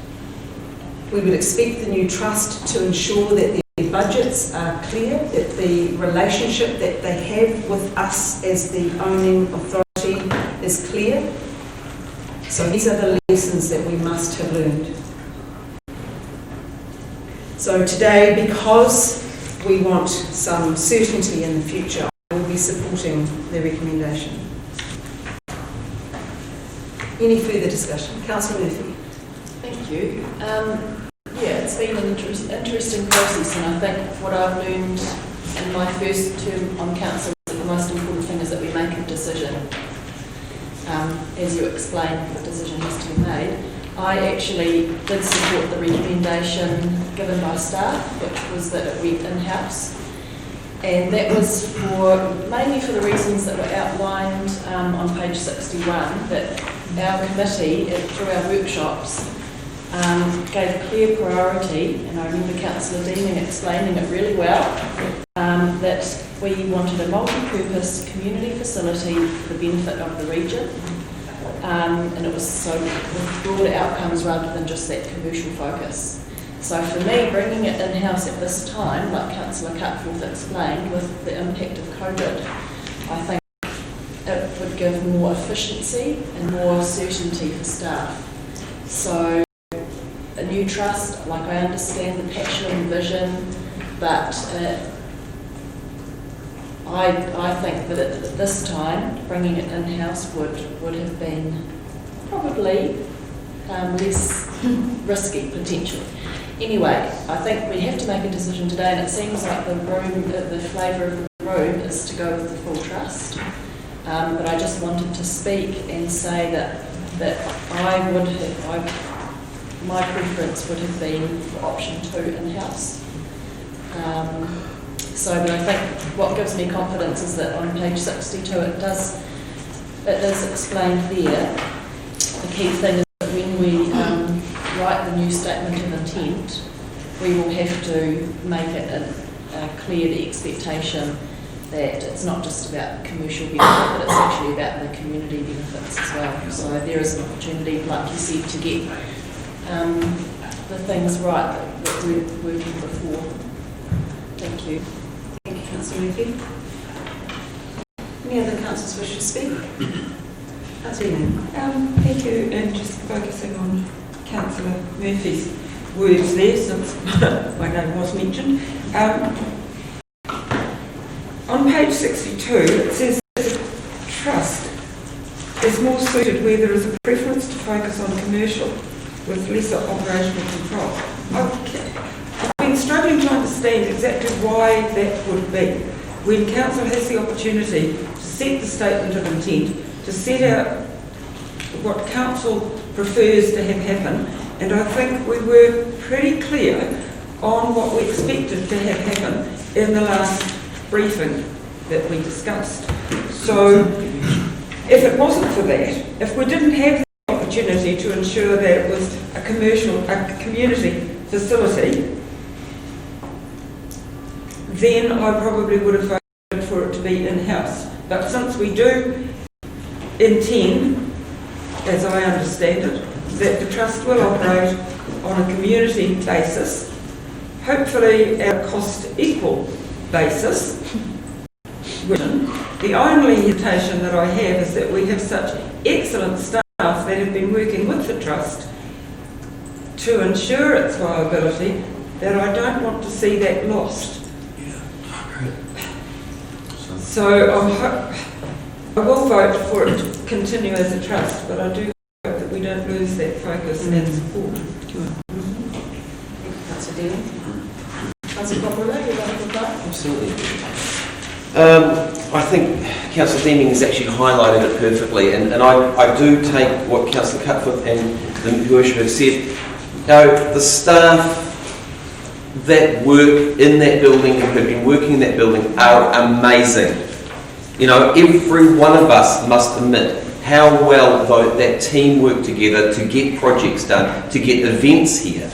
We would expect the new trust to ensure that their budgets are clear, that the relationship that they have with us as the owning authority is clear. So these are the lessons that we must have learned. So today, because we want some certainty in the future, I will be supporting the recommendation. Any further discussion? Councillor Murphy. Thank you. It's been an interesting process, and I think what I've learned in my first term on council is that the most important thing is that we make a decision. as you explained, the decision has to be made. I actually did support the recommendation given by staff, which was that it went in-house. And that was mainly for the reasons that were outlined on page 61, that our committee, through our workshops, gave clear priority, and I remember Councillor Deeming explaining it really well, that we wanted a multi-purpose community facility for the benefit of the region. And it was so with broader outcomes rather than just that commercial focus. So for me, bringing it in-house at this time, like Councillor Cutforth explained, with the impact of COVID, I think it would give more efficiency and more certainty for staff. So a new trust, like I understand the passion and vision, but I think that at this time, bringing it in-house would have been probably less risky, potentially. Anyway, I think we have to make a decision today, and it seems like the flavour of the room is to go with the full trust. But I just wanted to speak and say that I would have, my preference would have been for option 2 in-house. But I think what gives me confidence is that on page 62 it is explained there. The key thing is that when we write the new statement of intent, we will have to make it clear the expectation that it's not just about commercial benefit, but it's actually about the community benefits as well. So there is an opportunity, like you said, to get the things right that we're working before. Thank you. Thank you, Councillor Murphy. Any other councillors wish to speak? Councillor Deeming. Thank you, and just focusing on Councillor Murphy's words there, since my name was mentioned. On page 62, it says that the trust is more suited where there is a preference to focus on commercial with lesser operational control. I've been struggling to understand exactly why that would be. When council has the opportunity to set the statement of intent, to set out what council prefers to have happen, and I think we were pretty clear on what we expected to have happen in the last briefing that we discussed. So if it wasn't for that, if we didn't have the opportunity to ensure that it was a community facility, then I probably would have voted for it to be in-house. But since we do intend, as I understand it, that the trust will operate on a community basis, hopefully at a cost equal basis. The only hesitation that I have is that we have such excellent staff that have been working with the trust to ensure its viability that I don't want to see that lost. So I will vote for it to continue as a trust, but I do hope that we don't lose that focus and support. Councillor Deeming. Councillor Popolo, you want to reply? Absolutely. I think Councillor Deeming has actually highlighted it perfectly, and I do take what Councillor Cutforth and the worship have said. The staff that work in that building and have been working in that building are amazing. Every one of us must admit how well that team worked together to get projects done, to get events here.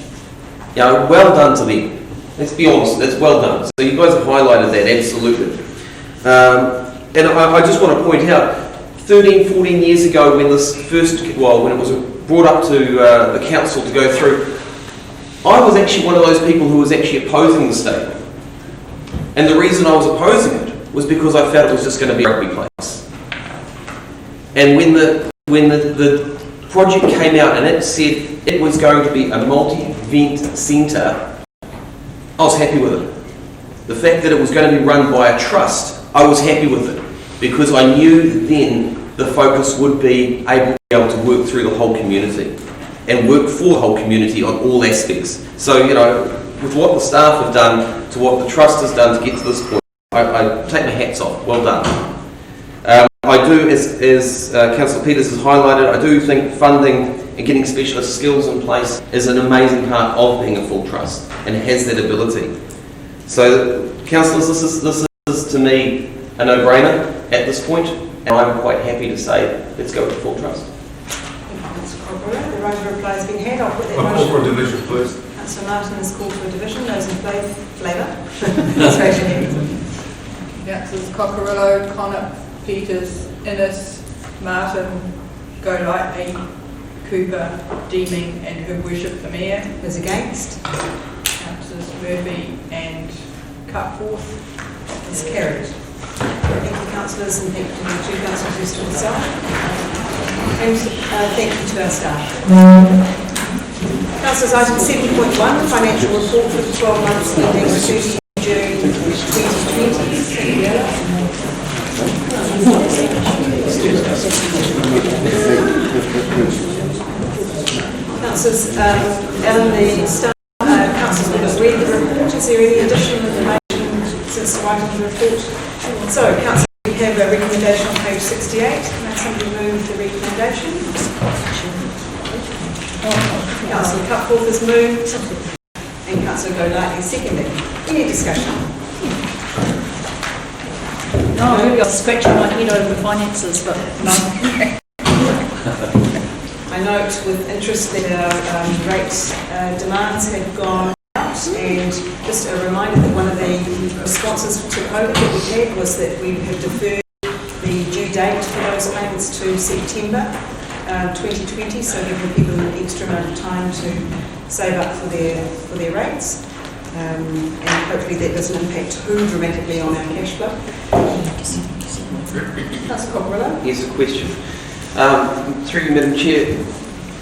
Well done to them. Let's be honest, that's well done. So you guys have highlighted that, absolutely. And I just want to point out, 13, 14 years ago when when it was brought up to the council to go through, I was actually one of those people who was actually opposing the stadium. And the reason I was opposing it was because I felt it was just going to be a rugby place. And when the project came out and it said it was going to be a multi-event centre, I was happy with it. The fact that it was going to be run by a trust, I was happy with it, because I knew then the focus would be able to work through the whole community and work for the whole community on all aspects. So, with what the staff have done to what the trust has done to get to this point, I take my hats off. Well done. I I do, as Councillor Peters has highlighted, I do think funding and getting specialist skills in place is an amazing part of being a full trust and has that ability. So, councillors, this is to me a no-brainer at this point, and I'm quite happy to say, let's go with the full trust. The right of reply has been had. I'll put that I'll motion. call for a division, please. Councillor Martin has called for a division. Those in favour? Please raise your hand. Councillors Cockerillo, Connor, Peters, Innes, Martin, Golightly, Cooper, Deeming and Her Worship the Mayor. Those against? Councillors Murphy and Cutforth. It's carried. Thank you, councillors, and thank you to the two councillors who stood aside. And thank you to our staff. Councillors, item 7.1, financial report for the 12 months ending 30 June 2020. Councillors, Ellen, the staff, councillors will read the report. Is there any additional information since the writing of the report? So, councillors, we have a recommendation on page 68. May somebody move the recommendation? Councillor Cutforth has moved, and Councillor Golightly seconded. Any discussion? No, I'm really scratching my head over the finances, but no. I note with interest that our rate demands have gone out, and just a reminder that one of the responses to COVID that we had was that we have deferred the due date for those payments to September 2020, so giving people an extra amount of time to save up for their rates, and hopefully that doesn't impact too dramatically on our cash flow. Councillor Cockerillo? Here's a question. Through you, Madam Chair,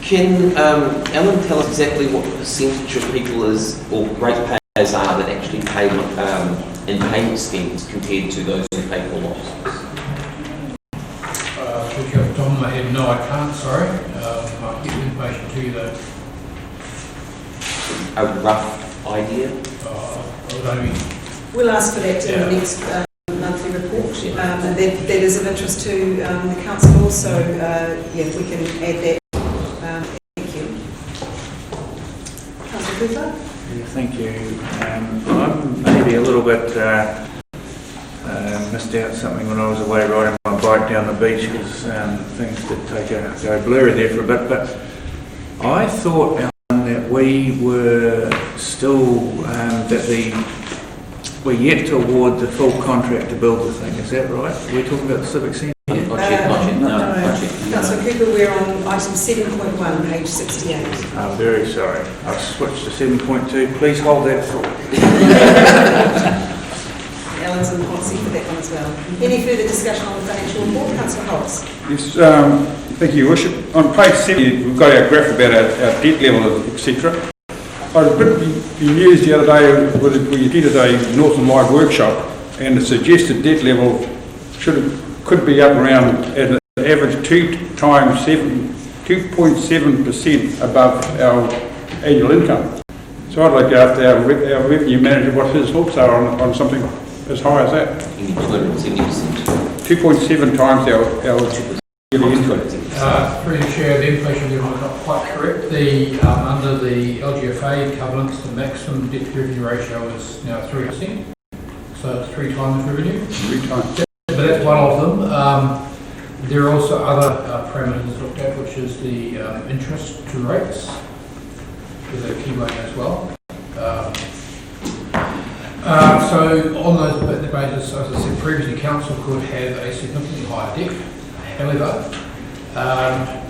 can Ellen tell us exactly what the percentage of people or ratepayers are that actually pay in payment schemes compared to those who pay full offsets? Off the top of my head, no, I can't, sorry. I'll get the information to you though. A rough idea? We'll ask for that in the next monthly report, and that is of interest to the council also. Yeah, we can add that. Thank you. Councillor Cooper? Yeah, thank you. I'm maybe a little bit missed out something when I was away riding my bike down the beach because things did go blurry there for a bit, but I thought, Alan, that we were still, we're yet to award the full contract to build the thing, is that right? We're talking about the Civic Centre? Not yet. Councillor Cooper, we're on item 7.1, page 68. I'm very sorry. I've switched to 7.2. Please hold that thought. Ellen's in the hot seat for that one as well. Any further discussion on the financial report? Councillor Holtz. Yes, thank you, Your Worship. On page 7, we've got our graph about our debt level, etc. I was a bit bemused the other day when we did a Northern Live workshop, and the suggested debt level could be up around at an average 2.7% above our annual income. So I'd like to ask our revenue manager what his thoughts are on something as high as that. 270%. 2.7 times our yearly income. Through the chair, the inflation level is not quite correct. Under the LGFA covenants, the maximum debt to revenue ratio is now 3%. So it's 3 times revenue. 3 times. But that's one of them. There are also other parameters looked at, which is the interest to rates, is a key one as well. So on those basis, as I said previously, council could have a significantly higher debt. However,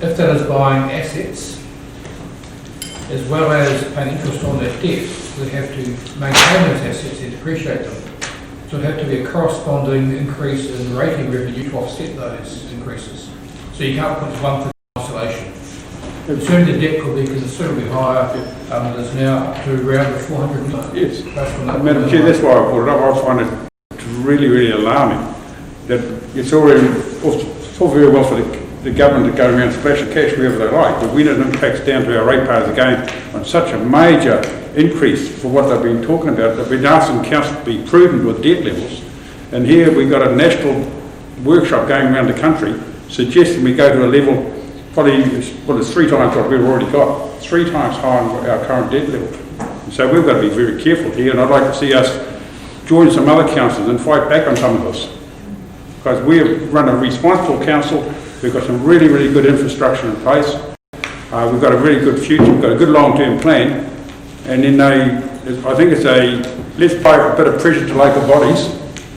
if that is buying assets, as well as paying interest on that debt, we have to maintain those assets and depreciate them. So it would have to be a corresponding increase in rating revenue to offset those increases. So you can't put one thing in isolation. Certainly the debt could be considerably higher. It is now up to around the 400 million. Yes. Madam Chair, that's why I brought it up. I find it really, really alarming that it's all very well for the government to go around splashing cash wherever they like, but when it impacts down to our ratepayers again on such a major increase for what they've been talking about, they've been asking council to be prudent with debt levels, and here we've got a national workshop going around the country suggesting we go to a level probably, well, it's 3 times what we've already got, 3 times higher than our current debt level. So we've got to be very careful here, and I'd like to see us join some other councils and fight back on some of this. Because we run a responsible council, we've got some really, really good infrastructure in place, we've got a really good future, we've got a good long-term plan, and then I think it's let's apply a bit of pressure to local bodies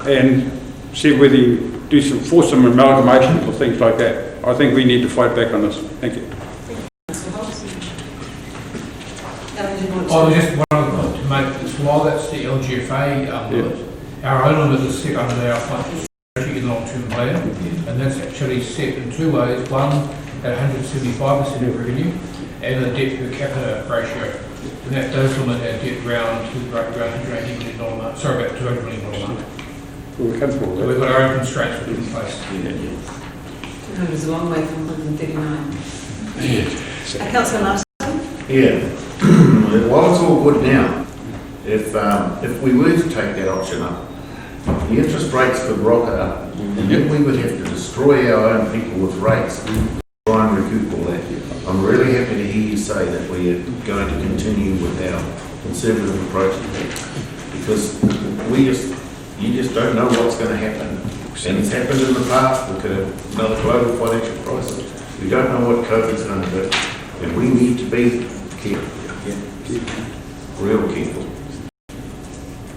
and see whether you force some amalgamations or things like that. I think we need to fight back on this. Thank you. I was just wanting to make this, while that's the LGFA limit, our own limit is set under our financial strategy and long-term plan, and that's actually set in 2 ways. One, at 175% of revenue, and the debt per capita ratio. And that does limit our debt around $280 million mark, sorry, about $200 million mark. Well, we're comfortable with So that. we've got our own constraints in place. 200 is a long way from 139. Councillor Martin? Yeah. While it's all good now, if we were to take that option up, the interest rates could rocket up, and then we would have to destroy our own people with rates to try and recoup all that. I'm really happy to hear you say that we are going to continue with our conservative approach to that, because you just don't know what's going to happen. And it's happened in the past. We could have another global financial crisis. We don't know what COVID's going to do, and we need to be careful. Real careful.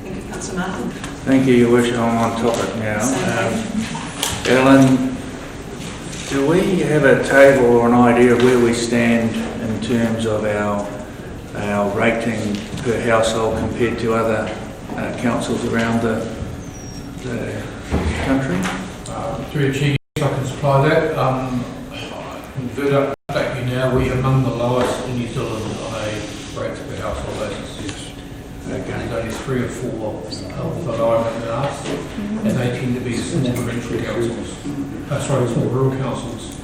Thank you, Councillor Martin. Thank you, Your Worship. I'm on topic now. Ellen, do we have a table or an idea of where we stand in terms of our rating per household compared to other councils around the country? Through the Chair, yes, I can supply that. Further update you now, we're among the lowest in New Zealand on a rates per household basis. Yes. Okay. There's only 3 or 4 of the lower than us, and they tend to be small provincial councils, small rural councils,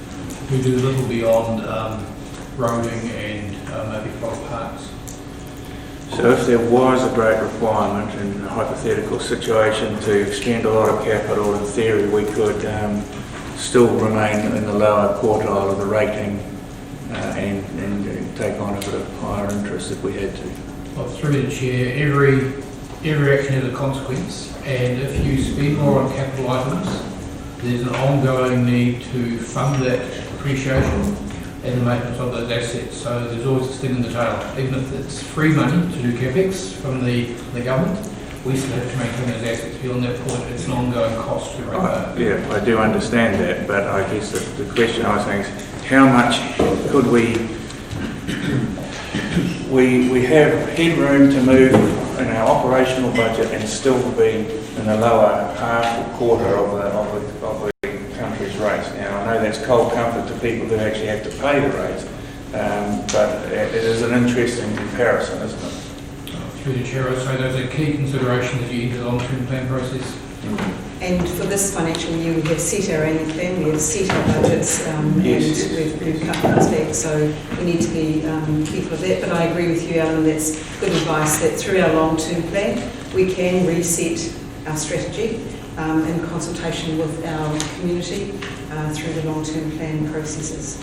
who do little beyond roading and maybe private parks. So if there was a great requirement in a hypothetical situation to expend a lot of capital, in theory we could still remain in the lower quartile of the rating and take on a bit of higher interest if we had to. Well, through the Chair, every action has a consequence, and if you spend more on capital items, there's an ongoing need to fund that depreciation and the maintenance of those assets. So there's always a sting in the tail. Even if it's free money to do capex from the government, we still have to maintain those assets. Beyond that point, it's an ongoing cost to run. Yeah, I do understand that, but I guess the question I was saying is how much could we have headroom to move in our operational budget and still be in the lower half or quarter of the country's rates. Now, I know that's cold comfort to people who actually have to pay the rates, but it is an interesting comparison, isn't it? Through the Chair, I'd say those are key considerations as you enter the long-term plan process. And for this financial year, we have set our annual plan, we have set our budgets, and we've cut things back, so we need to be careful of that. But I agree with you, Alan, that's good advice, that through our long-term plan, we can reset our strategy in consultation with our community through the long-term plan processes.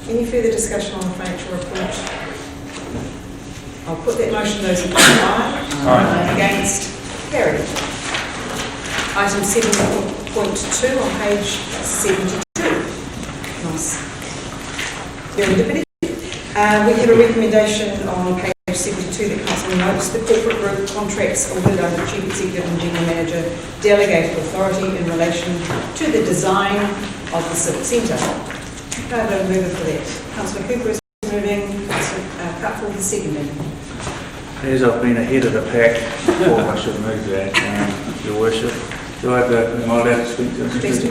Any further discussion on the financial report? I'll put that motion, those in favour, aye. Against, carried. Item 7.2 on page 72. Nice. Very good. We have a recommendation on page 72 that Council notes the corporate group contracts awarded under Chief Executive and General Manager delegated authority in relation to the design of the Civic Centre. Can I have a mover for that? Councillor Cooper is moving, Councillor Cutforth is seconding. As I've been ahead of the pack before, I should move that, Your Worship. Do I have am I allowed to speak to this?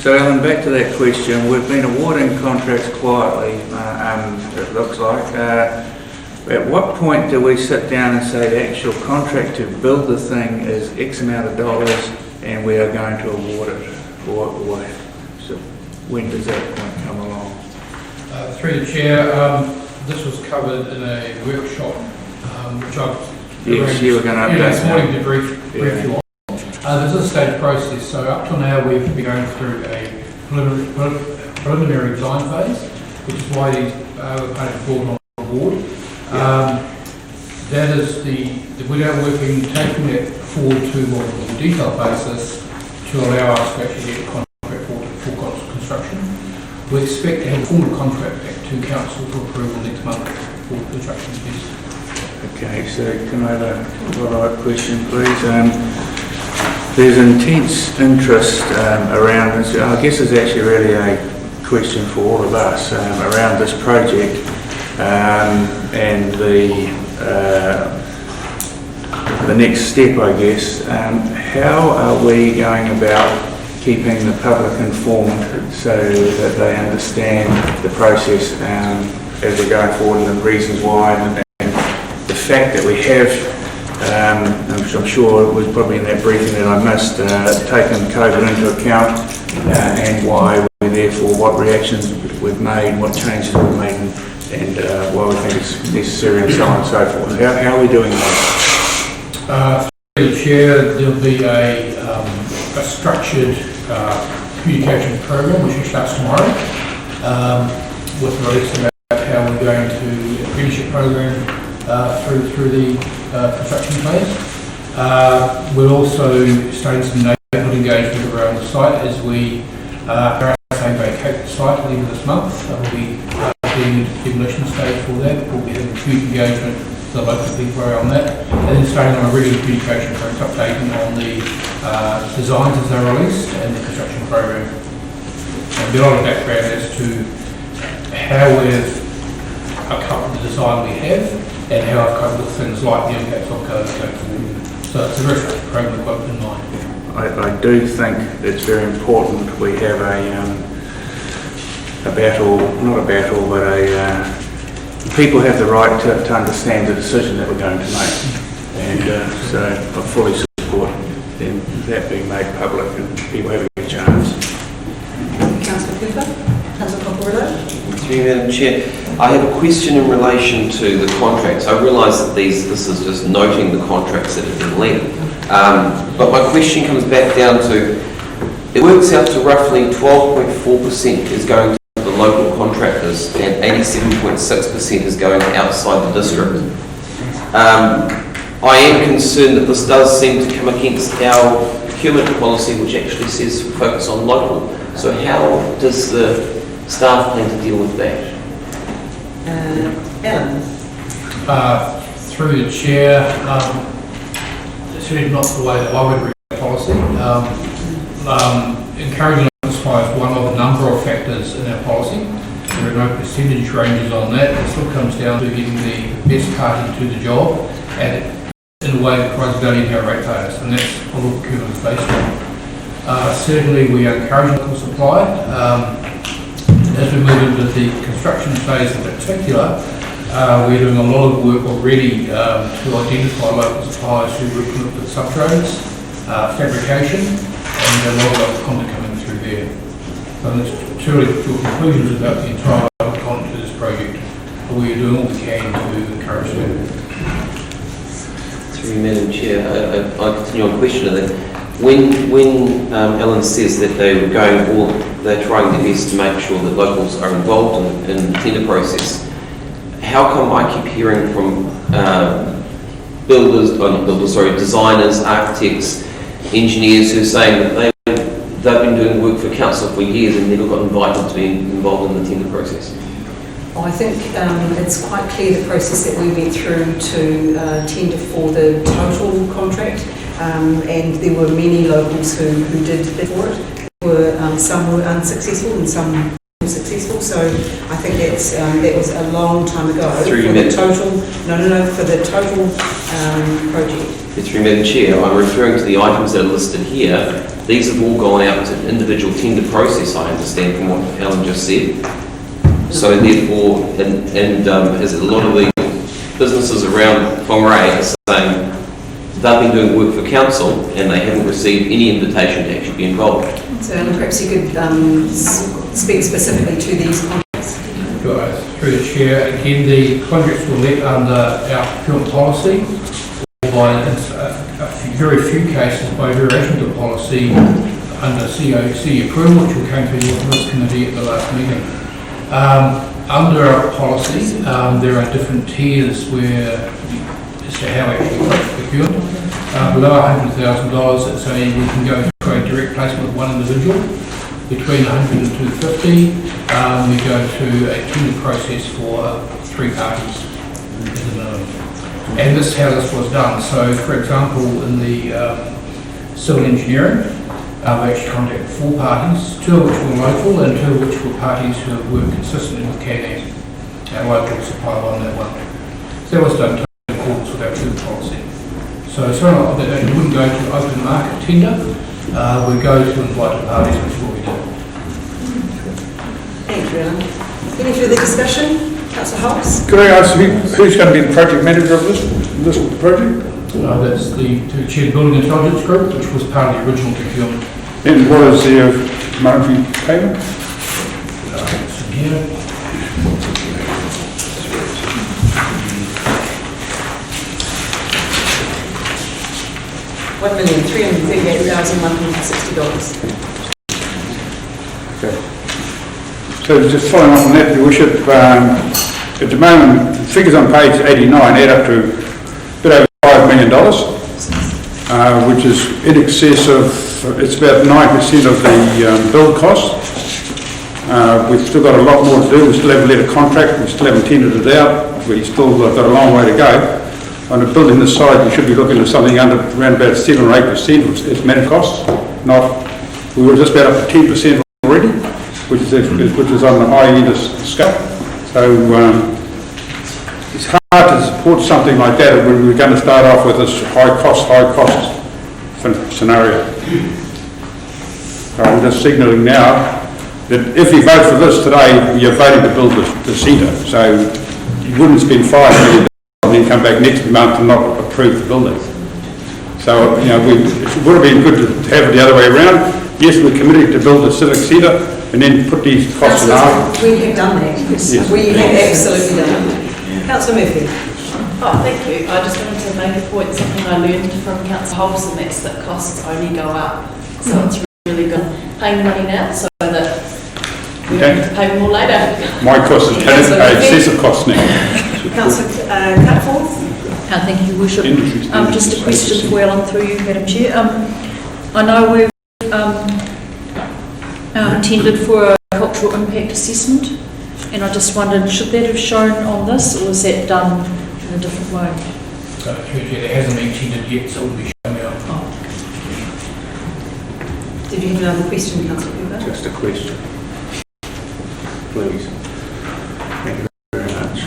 So, Alan, back to that question. We've been awarding contracts quietly, it looks like. At what point do we sit down and say the actual contract to build the thing is X amount of dollars and we are going to award it? Or so when does that point come along? Through the Chair, this was covered in a workshop which I've yes, you were going to update this morning to brief you on. This is a stage process, so up till now we've been going through a preliminary design phase, which is why these were painted forward on board. That is we're now working, taking that forward to a more detailed basis to allow us to actually get a contract for full construction. We expect to have a formal contract back to council for approval next month for construction piece. Okay, so can I have a follow-up question, please? There's intense interest around this. I guess it's actually really a question for all of us around this project and the next step, I guess. How are we going about keeping the public informed so that they understand the process as we're going forward and the reasons why, and the fact that we have, I'm sure it was probably in that briefing that I missed, taken COVID into account and why we therefore, what reactions we've made, what changes we've made, and why we think it's necessary and so on and so forth. How are we doing that? Through the chair, there'll be a structured communications program which starts tomorrow with release about how we're going to apprenticeship program through the construction phase. We're also starting some neighbourhood engagement around the site as we vacate the site at the end of this month. We'll be doing the demolition stage for that. We'll be having huge engagement with the local people around that, and then starting on a regular communication program, updating on the designs as they're released and the construction program. And a lot of background as to how we've coupled the design we have and how I've coupled things like the impacts of COVID going forward. So it's a very structured program we've got in mind. I do think it's very important we have a battle, not a battle, but people have the right to understand the decision that we're going to make. And so I fully support then that being made public and people having a chance. Councillor Cooper? Councillor Cocorillo? Thank you, Madam Chair. I have a question in relation to the contracts. I realise that this is just noting the contracts that have been let. But my question comes back down to, it works out to roughly 12.4% is going to the local contractors and 87.6% is going outside the district. I am concerned that this does seem to come against our procurement policy, which actually says focus on local. So how does the staff plan to deal with that? Alan? Through the chair, it's really not the way that I would read the policy. Encouraging local supply is one of a number of factors in our policy. There are no percentage ranges on that. It still comes down to getting the best party to the job and in a way that provides value to our ratepayers, and that's what all procurement is based on. Certainly we encourage local supply. As we move into the construction phase in particular, we're doing a lot of work already to identify local suppliers who recruit for subtrades, fabrication, and a lot of local content coming through there. So it's truly to conclusions about the entire local content of this project, but we are doing all we can to encourage that. Through you, Madam Chair, I continue on question then. When Alan says that they're trying their best to make sure that locals are involved in the tender process, how come I keep hearing from designers, architects, engineers who are saying that they've been doing work for council for years and never got invited to be involved in the tender process? Well, I think it's quite clear the process that we went through to tender for the total contract, and there were many locals who did bid for it. Some were unsuccessful and some were successful, so I think that was a long time ago for the total project. Through Madam Chair, I'm referring to the items that are listed here. These have all gone out to an individual tender process, I understand from what Alan just said. So therefore, as a lot of the businesses around Whangarei are saying they've been doing work for council and they haven't received any invitation to actually be involved. So perhaps you could speak specifically to these contracts. Through the chair, again, the contracts were let under our procurement policy. All by very few cases by variation of the policy under COC approval, which we came through the Audit Committee at the last meeting. Under our policy, there are different tiers where as to how actually it's procured. Below $100,000, it's we can go for a direct placement with one individual. Between 100 and 250, we go to a tender process for 3 parties as a minimum. And this is how this was done. So, for example, in the civil engineering, we actually contacted 4 parties, 2 of which were local and 2 of which were parties who worked consistently with Can-Am, our local supplier on that one. So that was done in accordance with our tender policy. So it's not that we wouldn't go to open market tender, we go to invited parties, which is what we do. Thank you, Alan. Any further discussion? Councillor Holmes? Could I ask who's going to be the project manager of this project? That's the Chair Building Intelligence Group, which was part of the original procurement. And what is their monetary payment? Here. $1,338,160. Okay. So just following up on that, Your Worship, at the moment, figures on page 89 add up to a bit over $5 million, which is in excess of, it's about 9% of the build cost. We've still got a lot more to do. We still haven't let a contract. We still haven't tendered it out. We still got a long way to go. On a building this size, we should be looking at something under around about 7 or 8% of estimated costs. We were just about up to 10% already, which is on the high end of scale. So it's hard to support something like that when we're going to start off with this high cost scenario. So I'm just signalling now that if you vote for this today, you're voting to build the centre. So you wouldn't spend $5 million and then come back next month and not approve the building. So, you know, it would have been good to have it the other way around. Yes, we're committed to build a civic centre and then put these costs in half. We have done that. Yes. We have absolutely done that. Councillor Murphy. Oh, thank you. I just wanted to make a point, something I learned from Councillor Hobbs, and that's that costs only go up. So it's really good paying money now so that we don't have to pay more later. My cost is excessive cost now. Councillor Cutforth. Thank you, Worship. Just a question for Alan through you, Madam Chair. I know we've tendered for a cultural impact assessment, and I just wondered, should that have shown on this, or is that done in a different way? It hasn't been tendered yet, so it will be shown now. Oh. Did you have another question, Councillor Cooper? Just a question. Please. Thank you very much.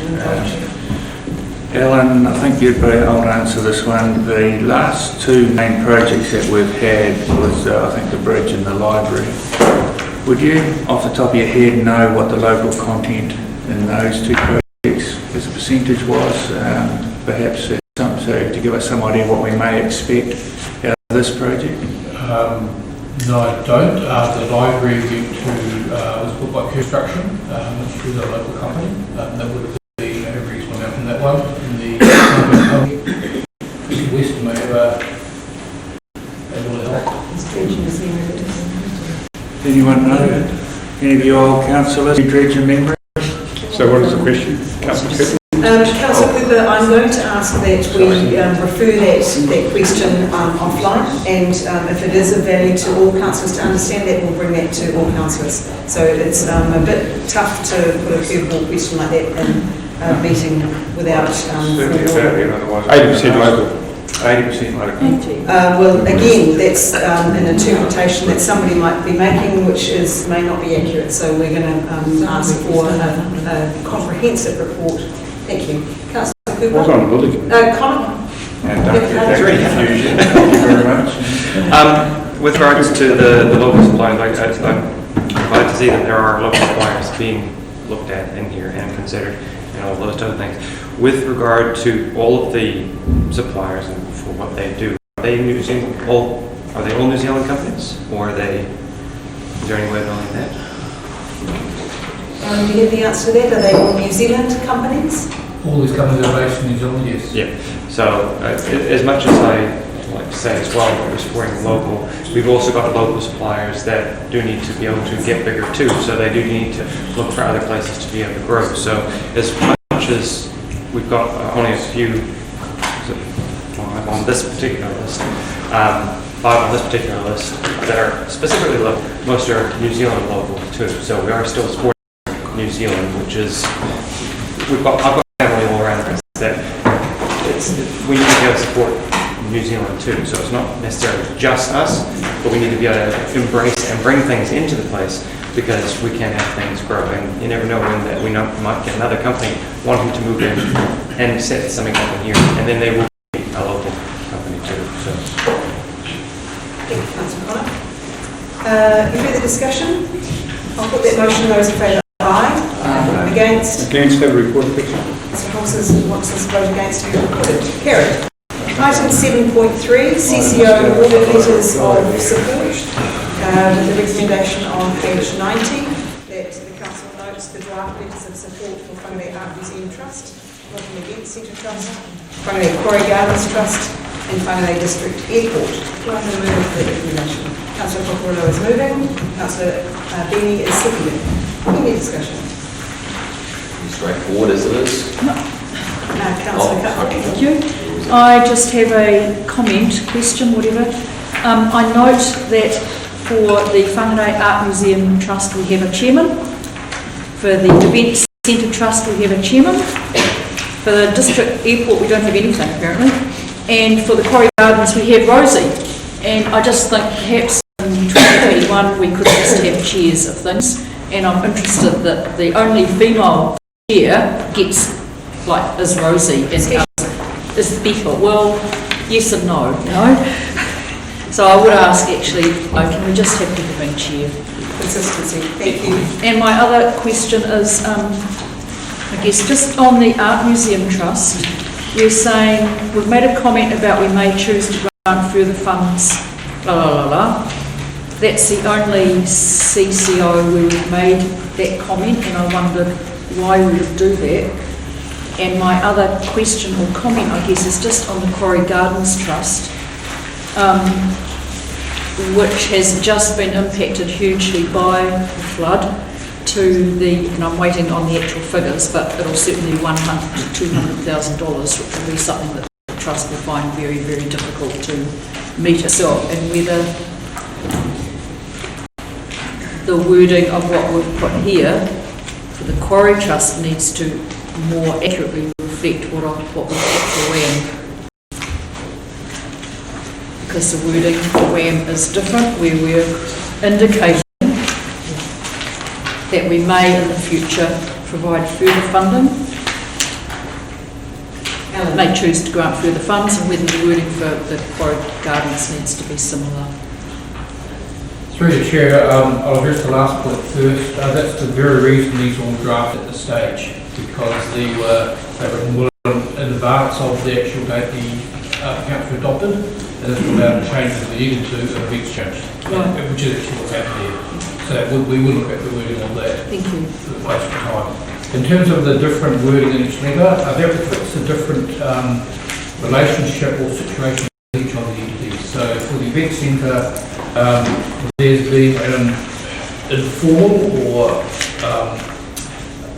Alan, I think you'd be able to answer this one. The last 2 main projects that we've had was, I think, the bridge and the library. Would you, off the top of your head, know what the local content in those 2 projects as a percentage was? Perhaps to give us some idea what we may expect out of this project? No, I don't. The library went to, was bought by Construction, which was a local company. That would have been a reasonable amount from that one. And the West may have a little help. Anyone know? Any of you old councillors, dredge your memory? So what is the question? Councillor Cooper? Councillor Cooper, I'm going to ask that we refer that question offline, and if it is of value to all councillors to understand that, we'll bring that to all councillors. So it's a bit tough to put a curveball question like that in a meeting without... 80% local. 80% local. Well, again, that's an interpretation that somebody might be making, which may not be accurate. So we're going to ask for a comprehensive report. Thank you. Councillor Cooper. What's on the building? Conor. There's really confusion. Thank you very much. With regards to the local suppliers, I'm glad to see that there are local suppliers being looked at in here and considered and all those other things. With regard to all of the suppliers and for what they do, are they all New Zealand companies, or is there any way of knowing that? Do you have the answer to that? Are they all New Zealand companies? All these companies are based in New Zealand, yes. Yeah. So as much as I like to say as well that we're supporting local, we've also got local suppliers that do need to be able to get bigger too. So they do need to look for other places to be able to grow. So as much as we've got only a few on this particular list, 5 on this particular list that are specifically local, most are New Zealand local too. So we are still supporting New Zealand, which is, I've got family all around us that we need to be able to support New Zealand too. So it's not necessarily just us, but we need to be able to embrace and bring things into the place because we can have things grow. And you never know when that we might get another company wanting to move in and set something up in here, and then they will be a local company too. So. Thank you, Councillor Connor. Any further discussion? I'll put that motion. Those in favour, aye. Against? Against, have a report, please. Mr. Holmes wants us to vote against to be recorded. Carried. Item 7.3, CCO audit letters of support, with the recommendation on page 90 that the council notes the draft letters of support for Whangarei Art Museum Trust, Northern Event Centre Trust, Whangarei Quarry Gardens Trust, and Whangarei District Airport. Do I have a move for the recommendation? Councillor Cocorillo is moving, Councillor Benny is seconding. Any discussion? Straightforward as it is. Councillor Cutler. Thank you. I just have a comment, question, whatever. I note that for the Whangarei Art Museum Trust we have a chairman. For the Event Centre Trust we have a chairman. For the District Airport we don't have anything apparently. And for the Quarry Gardens we have Rosie. And I just think perhaps in 2021 we could just have chairs of things. And I'm interested that the only female chair gets, like, is Rosie. And is Beetle. Well, yes and no, you know. So I would ask actually, can we just have people being chair? Consistency, thank you. And my other question is, I guess just on the Art Museum Trust, we're saying, we've made a comment about we may choose to grant further funds, la la la la. That's the only CCO where we've made that comment, and I wondered why we would do that. And my other question or comment, I guess, is just on the Quarry Gardens Trust, which has just been impacted hugely by the flood to the, and I'm waiting on the actual figures, but it'll certainly be $100,000 to $200,000, which will be something that the Trust will find very, very difficult to meet itself, and whether the wording of what we've put here for the Quarry Trust needs to more accurately reflect what we've got for WHAM. Because the wording for WHAM is different, where we're indicating that we may in the future provide further funding. May choose to grant further funds, and whether the wording for the Quarry Gardens needs to be similar. Through the Chair, I'll address the last point first. That's the very reason these were all drafted at this stage, because they were well in advance of the actual date the accounts were adopted, and this will allow the changes we needed to and events changed, which is actually what's happened here. So we will look at the wording on that. Thank you. For the place of time. In terms of the different wording in each letter, that reflects a different relationship or situation with each of the entities. So for the event centre, there's been an informal or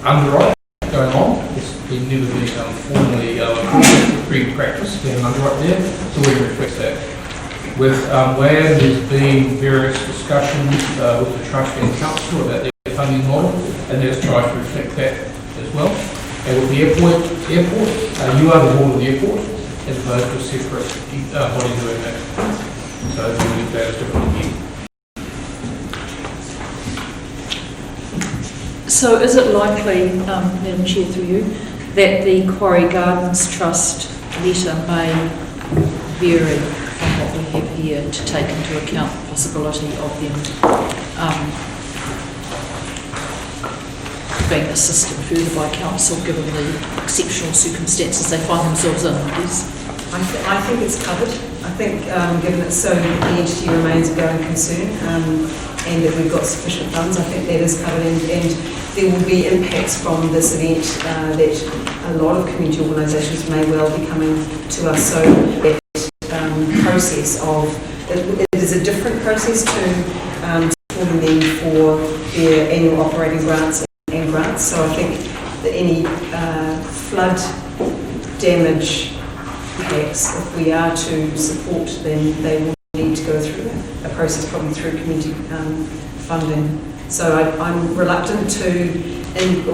underwrite going on. It's been never been formally agreed practice. We have an underwrite there, so we reflect that. With WHAM, there's been various discussions with the Trust and Council about their funding model, and there's tried to reflect that as well. And with the airport, you are the board of the airport, as opposed to a separate body doing that. So we believe that is different again. So is it likely, Madam Chair through you, that the Quarry Gardens Trust letter may vary from what we have here to take into account the possibility of them being assisted further by council given the exceptional circumstances they find themselves in? Yes. I think it's covered. I think given that so the entity remains a going concern, and that we've got sufficient funds. I think that is covered, and there will be impacts from this event that a lot of community organisations may well be coming to us. So that process of, it is a different process to supporting them for their annual operating grants and grants. So I think that any flood damage packs, if we are to support them, they will need to go through a process, probably through community funding. So I'm reluctant to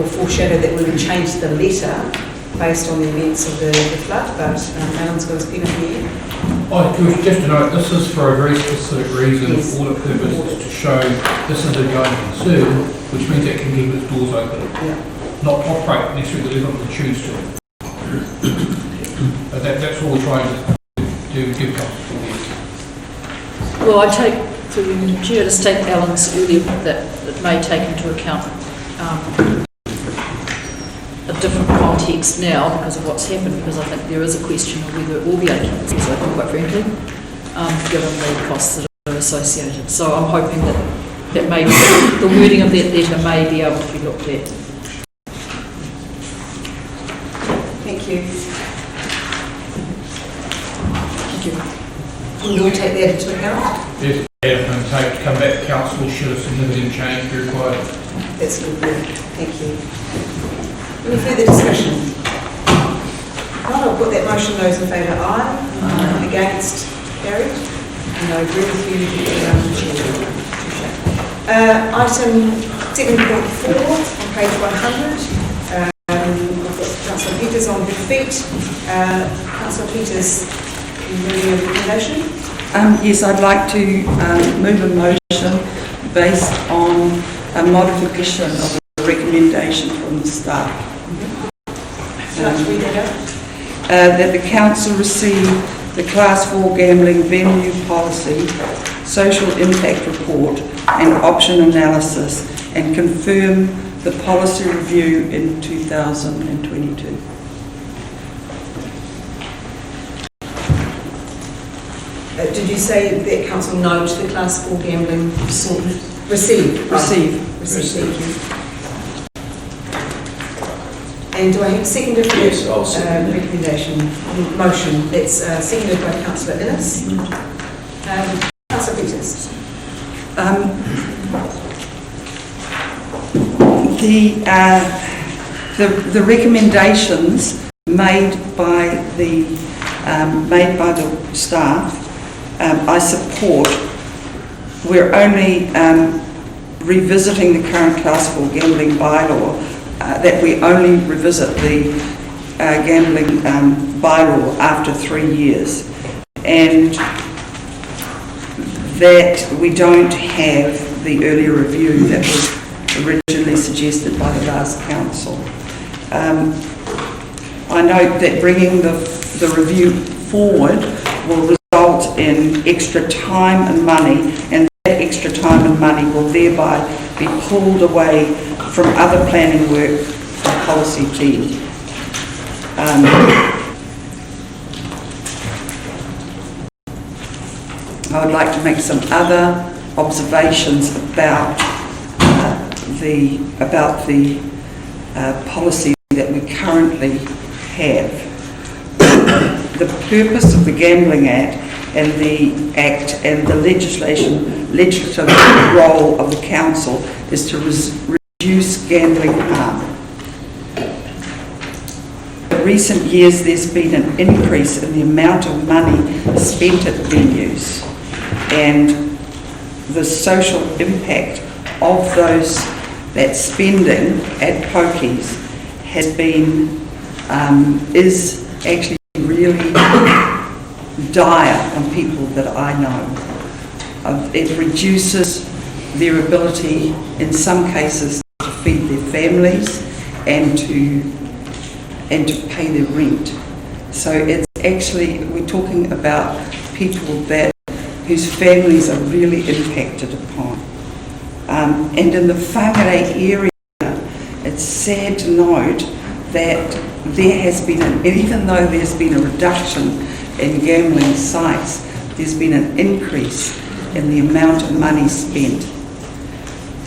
foreshadow that we would change the letter based on the events of the flood, but Alan's got his pen in the air. Just to note, this is for a very specific reason, for the purpose is to show this is a going concern, which means it can keep its doors open. Not operate necessarily the level we choose to. But that's all we're trying to give council. Well, I take, through the chair, to take Alan's earlier that it may take into account a different context now because of what's happened, because I think there is a question of whether it will be able to keep things open, quite frankly, given the costs that are associated. So I'm hoping that maybe the wording of that letter may be able to be looked at. Thank you. Thank you. Will you take that into account? Yes, and take to come back to council should a significant change be required. That's good. Thank you. Any further discussion? Right, I'll put that motion. Those in favour, aye. Against, carried. And I agree with you, Item 7.4 on page 100. Councillor Peters on her feet. Councillor Peters, moving a recommendation? Yes, I'd like to move a motion based on a modification of the recommendation from the staff. That the council receive the Class 4 gambling venue policy, social impact report and option analysis and confirm the policy review in 2022. Did you say that council note the Class 4 gambling receive? Receive. Thank you. And do I have a seconder for Yes, I'll second recommendation motion? That's seconded by Councillor Innes. Councillor Peters. The recommendations made by the staff, I support. We're only revisiting the current Class 4 gambling bylaw, that we only revisit the gambling bylaw after 3 years, and that we don't have the earlier review that was originally suggested by the last council. I note that bringing the review forward will result in extra time and money, and that extra time and money will thereby be pulled away from other planning work and policy team. I would like to make some other observations about the policy that we currently have. The purpose of the Gambling Act and the legislative role of the council is to reduce gambling harm. In recent years, there's been an increase in the amount of money spent at venues, and the social impact of that spending at pokies is actually really dire on people that I know. It reduces their ability, in some cases, to feed their families and to pay their rent. So it's actually, we're talking about people whose families are really impacted upon. And in the Whangarei area, it's sad to note that there has been, even though there's been a reduction in gambling sites, there's been an increase in the amount of money spent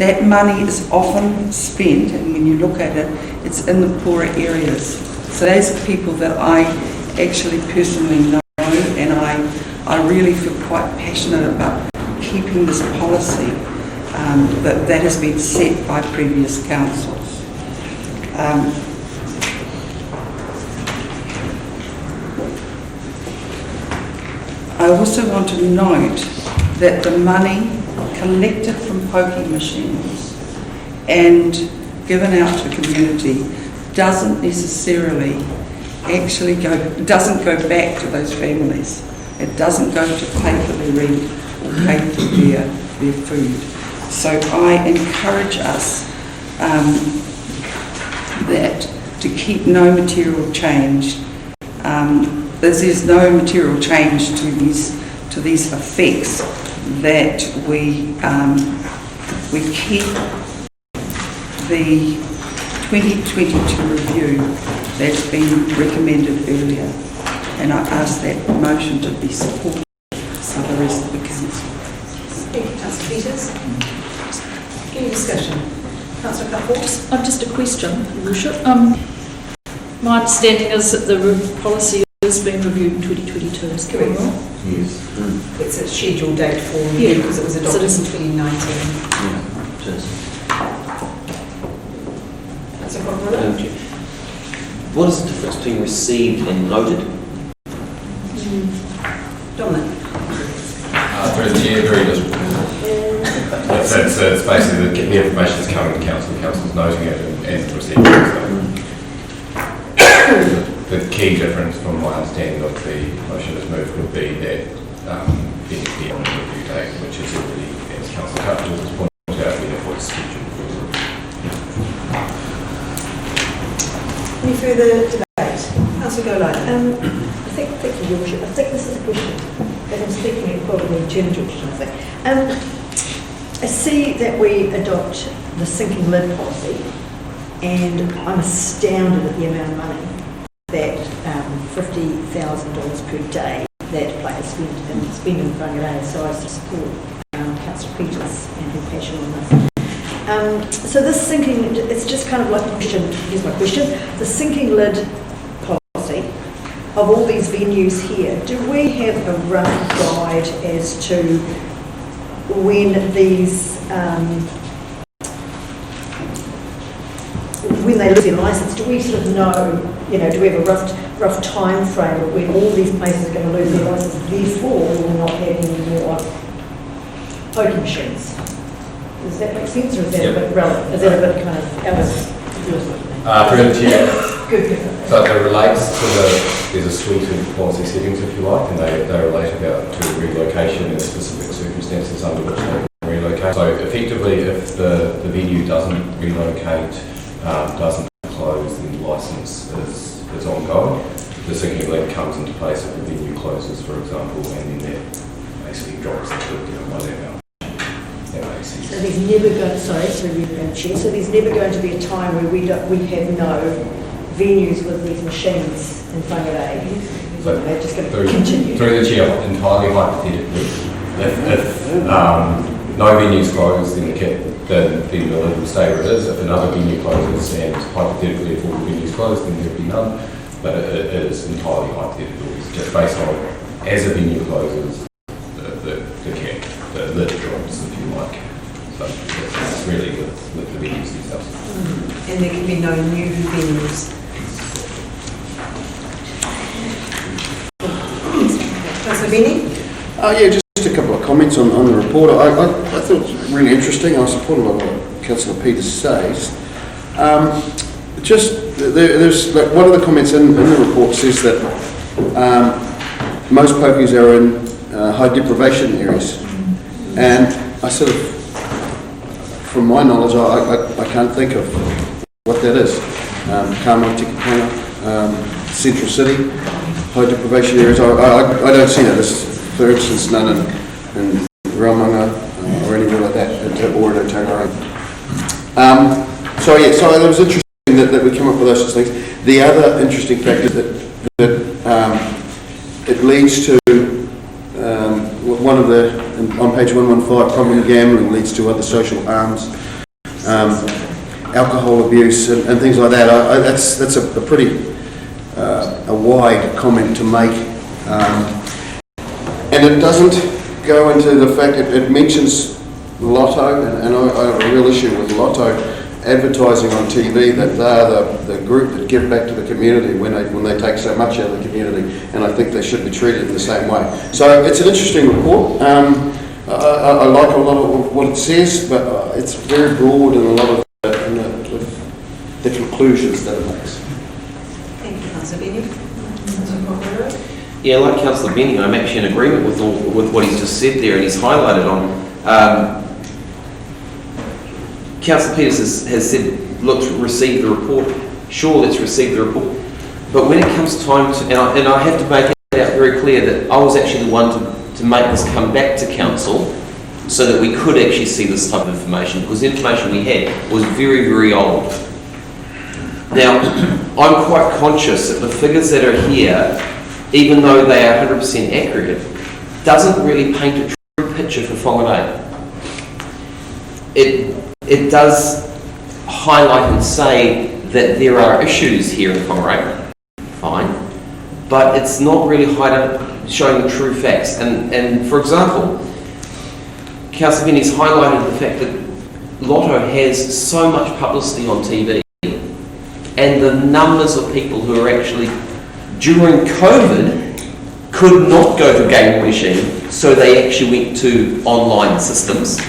that money is often spent, and when you look at it, it's in the poorer areas. So those are people that I actually personally know, and I really feel quite passionate about keeping this policy that has been set by previous councils. I also want to note that the money collected from pokie machines and given out to the community doesn't necessarily doesn't go back to those families. It doesn't go to pay for their rent or pay for their food. So I encourage us that to keep no material change. There's no material change to these effects, that we keep the 2022 review that's been recommended earlier, and I ask that motion to be supported by the rest of the council. Thank you, Councillor Peters. Any discussion? Councillor Cutforce? Just a question, Your Worship. My understanding is that the policy is being reviewed in 2022. Is that Correct. right? Yes. It's a scheduled date for review because it was adopted in 2019. Yeah, it is. Councillor Cockburn? What is the difference between received and noted? Dominic? Through the chair, very little. It's basically the information is coming to council, the council is noting it and receiving it. So the key difference from my understanding of the motion that's moved would be that the on the review date, which is already, as Councillor Cutler has pointed out, we have what's scheduled for the review. Any further debate? Councillor Golightly? Thank you, Your Worship. I think this is a question, and I'm speaking in probably general question, I think. I see that we adopt the sinking lid policy, and I'm astounded at the amount of money that $50,000 per day that players spend in Whangarei. So I support Councillor Peters and her passion on this. So this sinking, it's just kind of like a question. Here's my question: the sinking lid policy of all these venues here. Do we have a rough guide as to when these when they lose their licence? Do we sort of know, do we have a rough time frame of when all these places are going to lose their licence, therefore we will not have any more poker machines? Does that make sense, or is that a bit relevant? Is that a bit kind of out of Through the chair. Good. So it relates to there's a suite of policy settings, if you like, and they relate about to relocation and specific circumstances under which they can relocate. So effectively, if the venue doesn't relocate, doesn't close, then the licence is ongoing. The sinking lid comes into place if the venue closes, for example, and then that basically drops the lid by that amount. So there's never going, Chair, so there's never going to be a time where we have no venues with these machines in Whangarei. So they're just going to continue. Through the chair, entirely hypothetically, if no venues close, then the lid will stay where it is. If another venue closes, and hypothetically if all the venues close, then there'll be none. But it is entirely hypothetical. It's just based on, as a venue closes, the lid drops, if you like. So it's really with the venues themselves. And there can be no new venues. Councillor Benny? Yeah, just a couple of comments on the report. I thought it was really interesting. I support a lot of what Councillor Peters says. There's like one of the comments in the report says that most pokies are in high deprivation areas, and I sort of, from my knowledge, I can't think of what that is. Kamo, Tikapuna, Central City, high deprivation areas. I don't see that. There's, for instance, none in Raumanga or anywhere like that, or in Whangarei. So it was interesting that we come up with those things. The other interesting fact is that it leads to one of the, on page 115, problem gambling leads to other social harms alcohol abuse and things like that. That's a pretty a wide comment to make, and it doesn't go into the fact that it mentions Lotto, and I have a real issue with Lotto advertising on TV that they are the group that give back to the community when they take so much out of the community, and I think they should be treated in the same way. So it's an interesting report. I like a lot of what it says, but it's very broad in a lot of the conclusions that it makes. Thank you, Councillor Benny. Councillor Whangarei. Yeah, like Councillor Benny, I'm actually in agreement with what he's just said there, and he's highlighted on. Councillor Peters has said, let's receive the report. Sure, let's receive the report. But when it comes time to, and I have to make it out very clear that I was actually the one to make this come back to council so that we could actually see this type of information, because the information we had was very, very old. Now, I'm quite conscious that the figures that are here, even though they are 100% accurate, doesn't really paint a true picture for Whangarei. It does highlight and say that there are issues here in Whangarei, fine, but it's not really showing the true facts. And for example, Councillor Benny's highlighted the fact that Lotto has so much publicity on TV, and the numbers of people who are actually, during COVID, could not go to a gaming machine, so they actually went to online systems.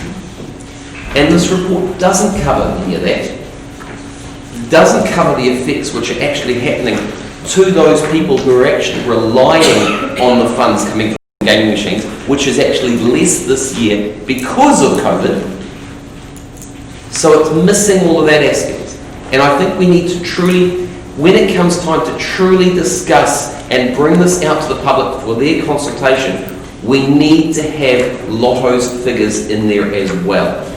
And this report doesn't cover any of that. It doesn't cover the effects which are actually happening to those people who are actually relying on the funds coming from gaming machines, which is actually less this year because of COVID. So it's missing all of that aspect. And I think we need to truly, when it comes time to truly discuss and bring this out to the public for their consultation, we need to have Lotto's figures in there as well.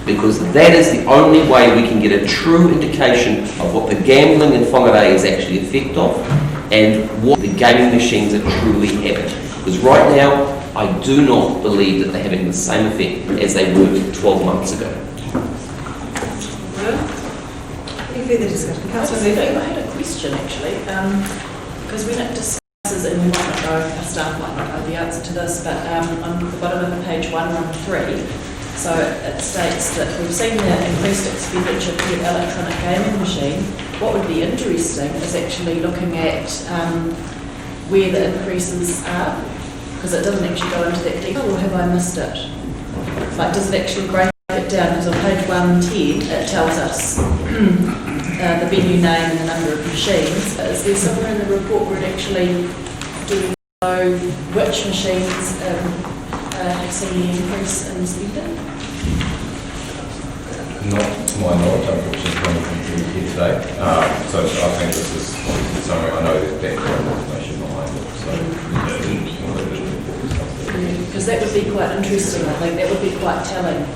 Because that is the only way we can get a true indication of what the gambling in Whangarei is actually the effect of and what the gaming machines are truly having. Because right now, I do not believe that they're having the same effect as they were 12 months ago. Any further discussion? Councillor I had a question actually, because when it discusses, and we might not know, our staff might not know the answer to this, but on the bottom of page 113, so it states that we've seen the increased expenditure per electronic gaming machine. What would be interesting is actually looking at where the increases are, because it doesn't actually go into that detail, or have I missed it? Like, does it actually break it down? Because on page 110 it tells us the venue name and the number of machines. Is there somewhere in the report where it actually do we know which machines have seen the increase in spending? Not to my knowledge, unfortunately, coming from here today. So I think this is somewhere I know there's background information behind it. So because that would be quite interesting. I think that would be quite telling.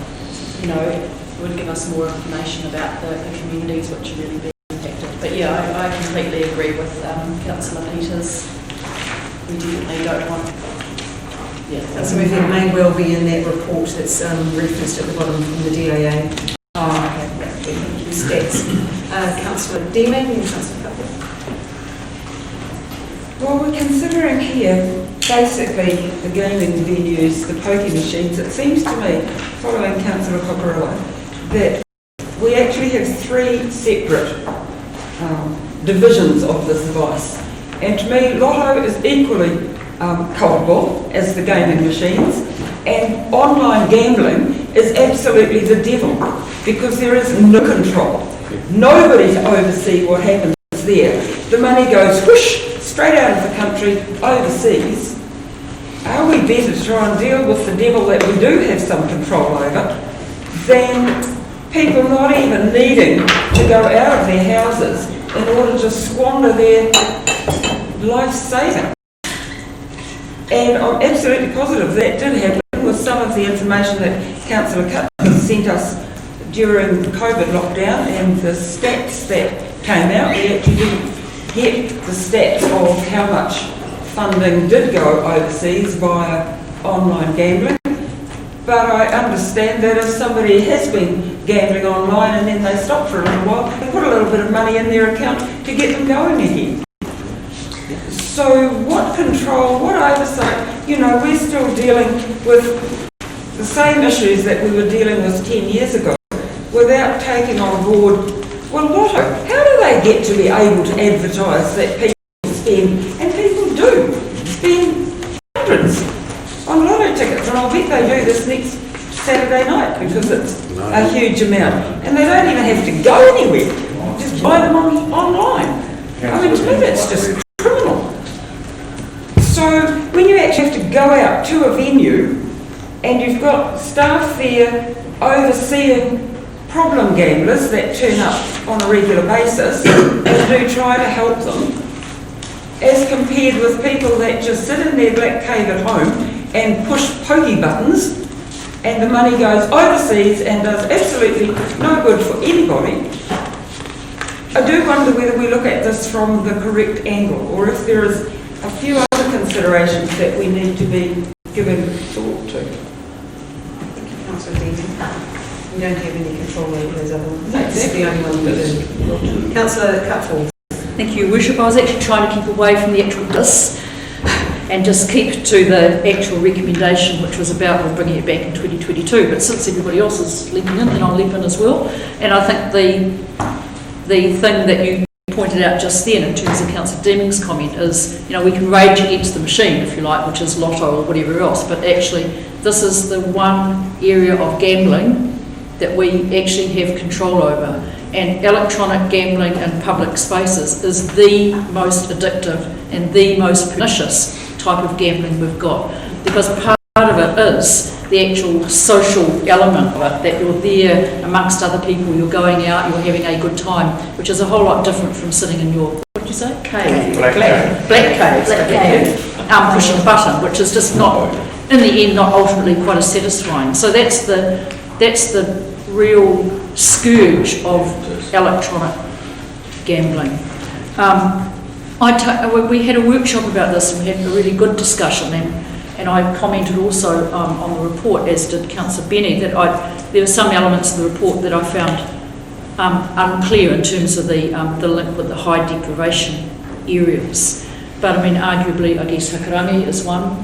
You know, it would give us more information about the communities which are really being impacted. But yeah, I completely agree with Councillor Peters. We definitely don't want. Yeah. So if it may well be in that report that's referenced at the bottom from the DAA. Oh, okay. Yeah, stats. Councillor Deeman and Councillor Cutler. Well, we're considering here basically the gaming venues, the pokie machines. It seems to me, following Councillor Whangarei, that we actually have three separate divisions of this device. And to me, Lotto is equally culpable as the gaming machines, and online gambling is absolutely the devil because there is no control. Nobody to oversee what happens there. The money goes whoosh straight out of the country overseas. Are we better to try and deal with the devil that we do have some control over than people not even needing to go out of their houses in order to squander their life saving? And I'm absolutely positive that did happen with some of the information that Councillor Cutler sent us during the COVID lockdown and the stats that came out. We actually didn't get the stats of how much funding did go overseas via online gambling. But I understand that if somebody has been gambling online and then they stop for a little while and put a little bit of money in their account to get them going again. So what control, what oversight, you know, we're still dealing with the same issues that we were dealing with 10 years ago without taking on board, well, Lotto, how do they get to be able to advertise that people spend, and people do, spend hundreds on Lotto tickets, and I'll bet they do this next Saturday night because it's a huge amount, and they don't even have to go anywhere, just buy them online. I mean, to me that's just criminal. So when you actually have to go out to a venue and you've got staff there overseeing problem gamblers that turn up on a regular basis and do try to help them, as compared with people that just sit in their black cave at home and push pokey buttons, and the money goes overseas and does absolutely no good for anybody. I do wonder whether we look at this from the correct angle, or if there is a few other considerations that we need to be giving thought to. Thank you, Councillor Dean. We don't have any control over those other ones. That's the only one we do. Councillor Cutford. Thank you, Your Worship. I was actually trying to keep away from the actual dis and just keep to the actual recommendation, which was about bringing it back in 2022. But since everybody else is leaping in, then I'll leap in as well. And I think the thing that you pointed out just then in terms of Councillor Deming's comment is, you know, we can rage against the machine, if you like, which is Lotto or whatever else, but actually this is the one area of gambling that we actually have control over. And electronic gambling in public spaces is the most addictive and the most pernicious type of gambling we've got, because part of it is the actual social element of it, that you're there amongst other people, you're going out, you're having a good time, which is a whole lot different from sitting in your, what did you say? Cave. Black cave. Pushing a button, which is just not, in the end, not ultimately quite as satisfying. So that's the real scourge of electronic gambling. We had a workshop about this and we had a really good discussion, and I commented also on the report, as did Councillor Benny, that there were some elements of the report that I found unclear in terms of the link with the high deprivation areas. But I mean, arguably, I guess Whangarei is one,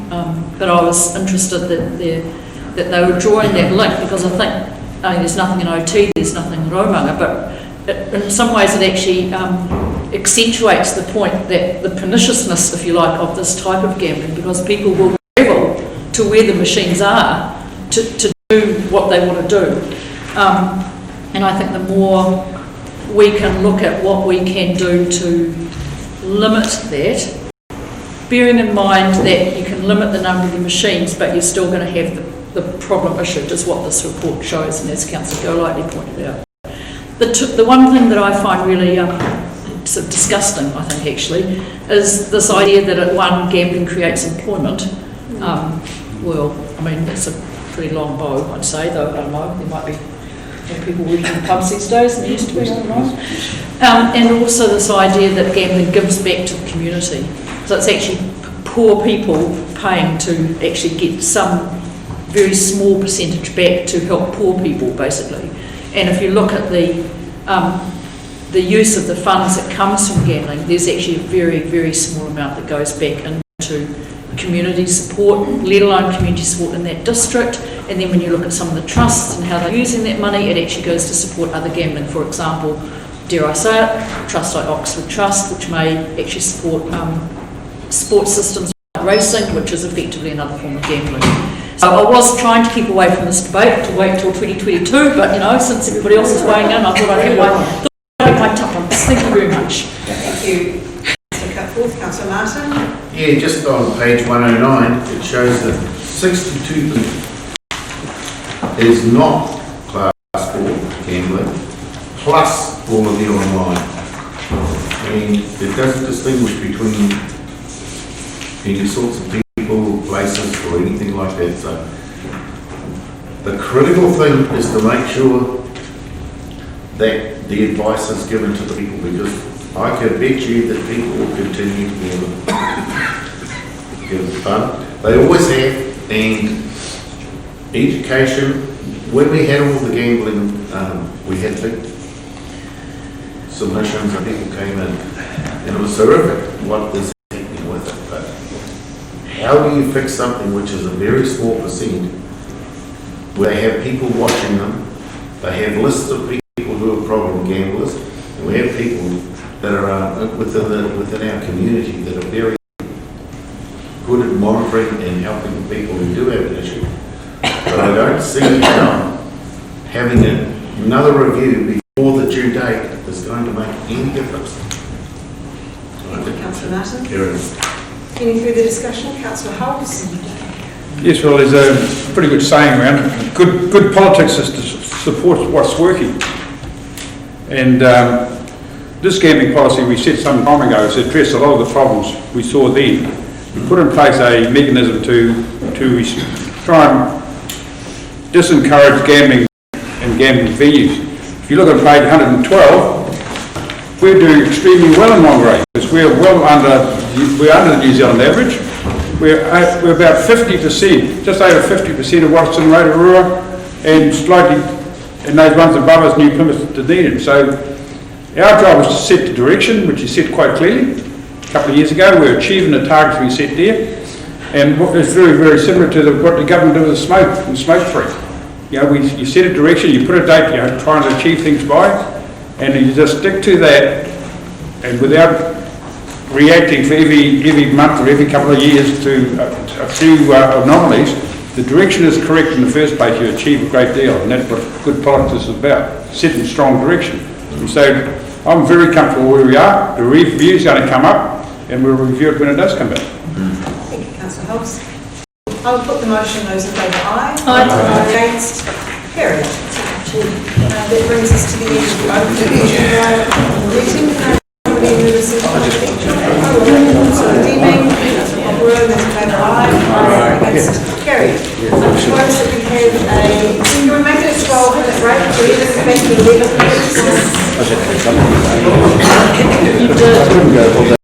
but I was interested that they were drawing that link, because I think there's nothing in OT, there's nothing in Romanga, but in some ways it actually accentuates the point that the perniciousness, if you like, of this type of gambling, because people will travel to where the machines are to do what they want to do. And I think the more we can look at what we can do to limit that, bearing in mind that you can limit the number of the machines, but you're still going to have the problem issue, is what this report shows, and as Councillor Golightly pointed out. The one thing that I find really sort of disgusting, I think actually, is this idea that gambling creates employment. Well, I mean, that's a pretty long bow, I'd say, though I don't know, there might be more people working in pubs these days than there used to be, I don't know. And also this idea that gambling gives back to the community. So it's actually poor people paying to actually get some very small percentage back to help poor people, basically. And if you look at the use of the funds that comes from gambling, there's actually a very, very small amount that goes back into community support, let alone community support in that district. And then when you look at some of the trusts and how they're using that money, it actually goes to support other gambling. For example, dare I say it, trust like Oxford Trust, which may actually support sports systems like racing, which is effectively another form of gambling. So I was trying to keep away from this debate to wait till 2022, but you know, since everybody else is weighing in, I thought I'd have my tuppence. Thank you very much. Thank you. Councillor Cutforth. Councillor Martin. Yeah, just on page 109, it shows that 62% is not class 4 gambling, plus all of the online. I mean, it doesn't distinguish between any sorts of people, places, or anything like that. So the critical thing is to make sure that the advice is given to the people, because I can bet you that people will continue to give it fun. They always have, and education when we had all the gambling, we had big submissions and people came in, and it was terrific what is happening with it. But how do you fix something which is a very small percent, where they have people watching them, they have lists of people who are problem gamblers, and we have people that are within our community that are very good at monitoring and helping the people who do have an issue. But I don't see how having another review before the due date is going to make any difference. Thank you, Councillor Martin. Here. Any further discussion? Councillor Holmes? Yes, well, there's a pretty good saying around. Good politics is to support what's working. And this gambling policy we set some time ago has addressed a lot of the problems we saw then. We put in place a mechanism to try and disencourage gambling and gambling venues. If you look at page 112, we're doing extremely well in Whangarei because we're under the New Zealand average. We're about 50%, just over 50% of what's in Rotorua, and slightly, and those ones above us, New Plymouth, Dunedin. So our job is to set the direction, which is set quite clearly. A couple of years ago, we're achieving the targets we set there, and it's very, very similar to what the government did with smoke and smoke-free. You know, you set a direction, you put a date, you know, trying to achieve things by, and you just stick to that, and without reacting for every month or every couple of years to a few anomalies. The direction is correct in the first place, you achieve a great deal, and that's what good politics is about, setting strong direction. And so I'm very comfortable where we are. The review is going to come up, and we'll review it when it does come back. Thank you, Councillor Hobbs. I will put the motion. Those in favour, aye. Aye. Against? Carried. That brings us to the end of the open meeting. Against? Carried. I propose that we have can we make it a 12-minute break? We have to make the 11 minutes. You did.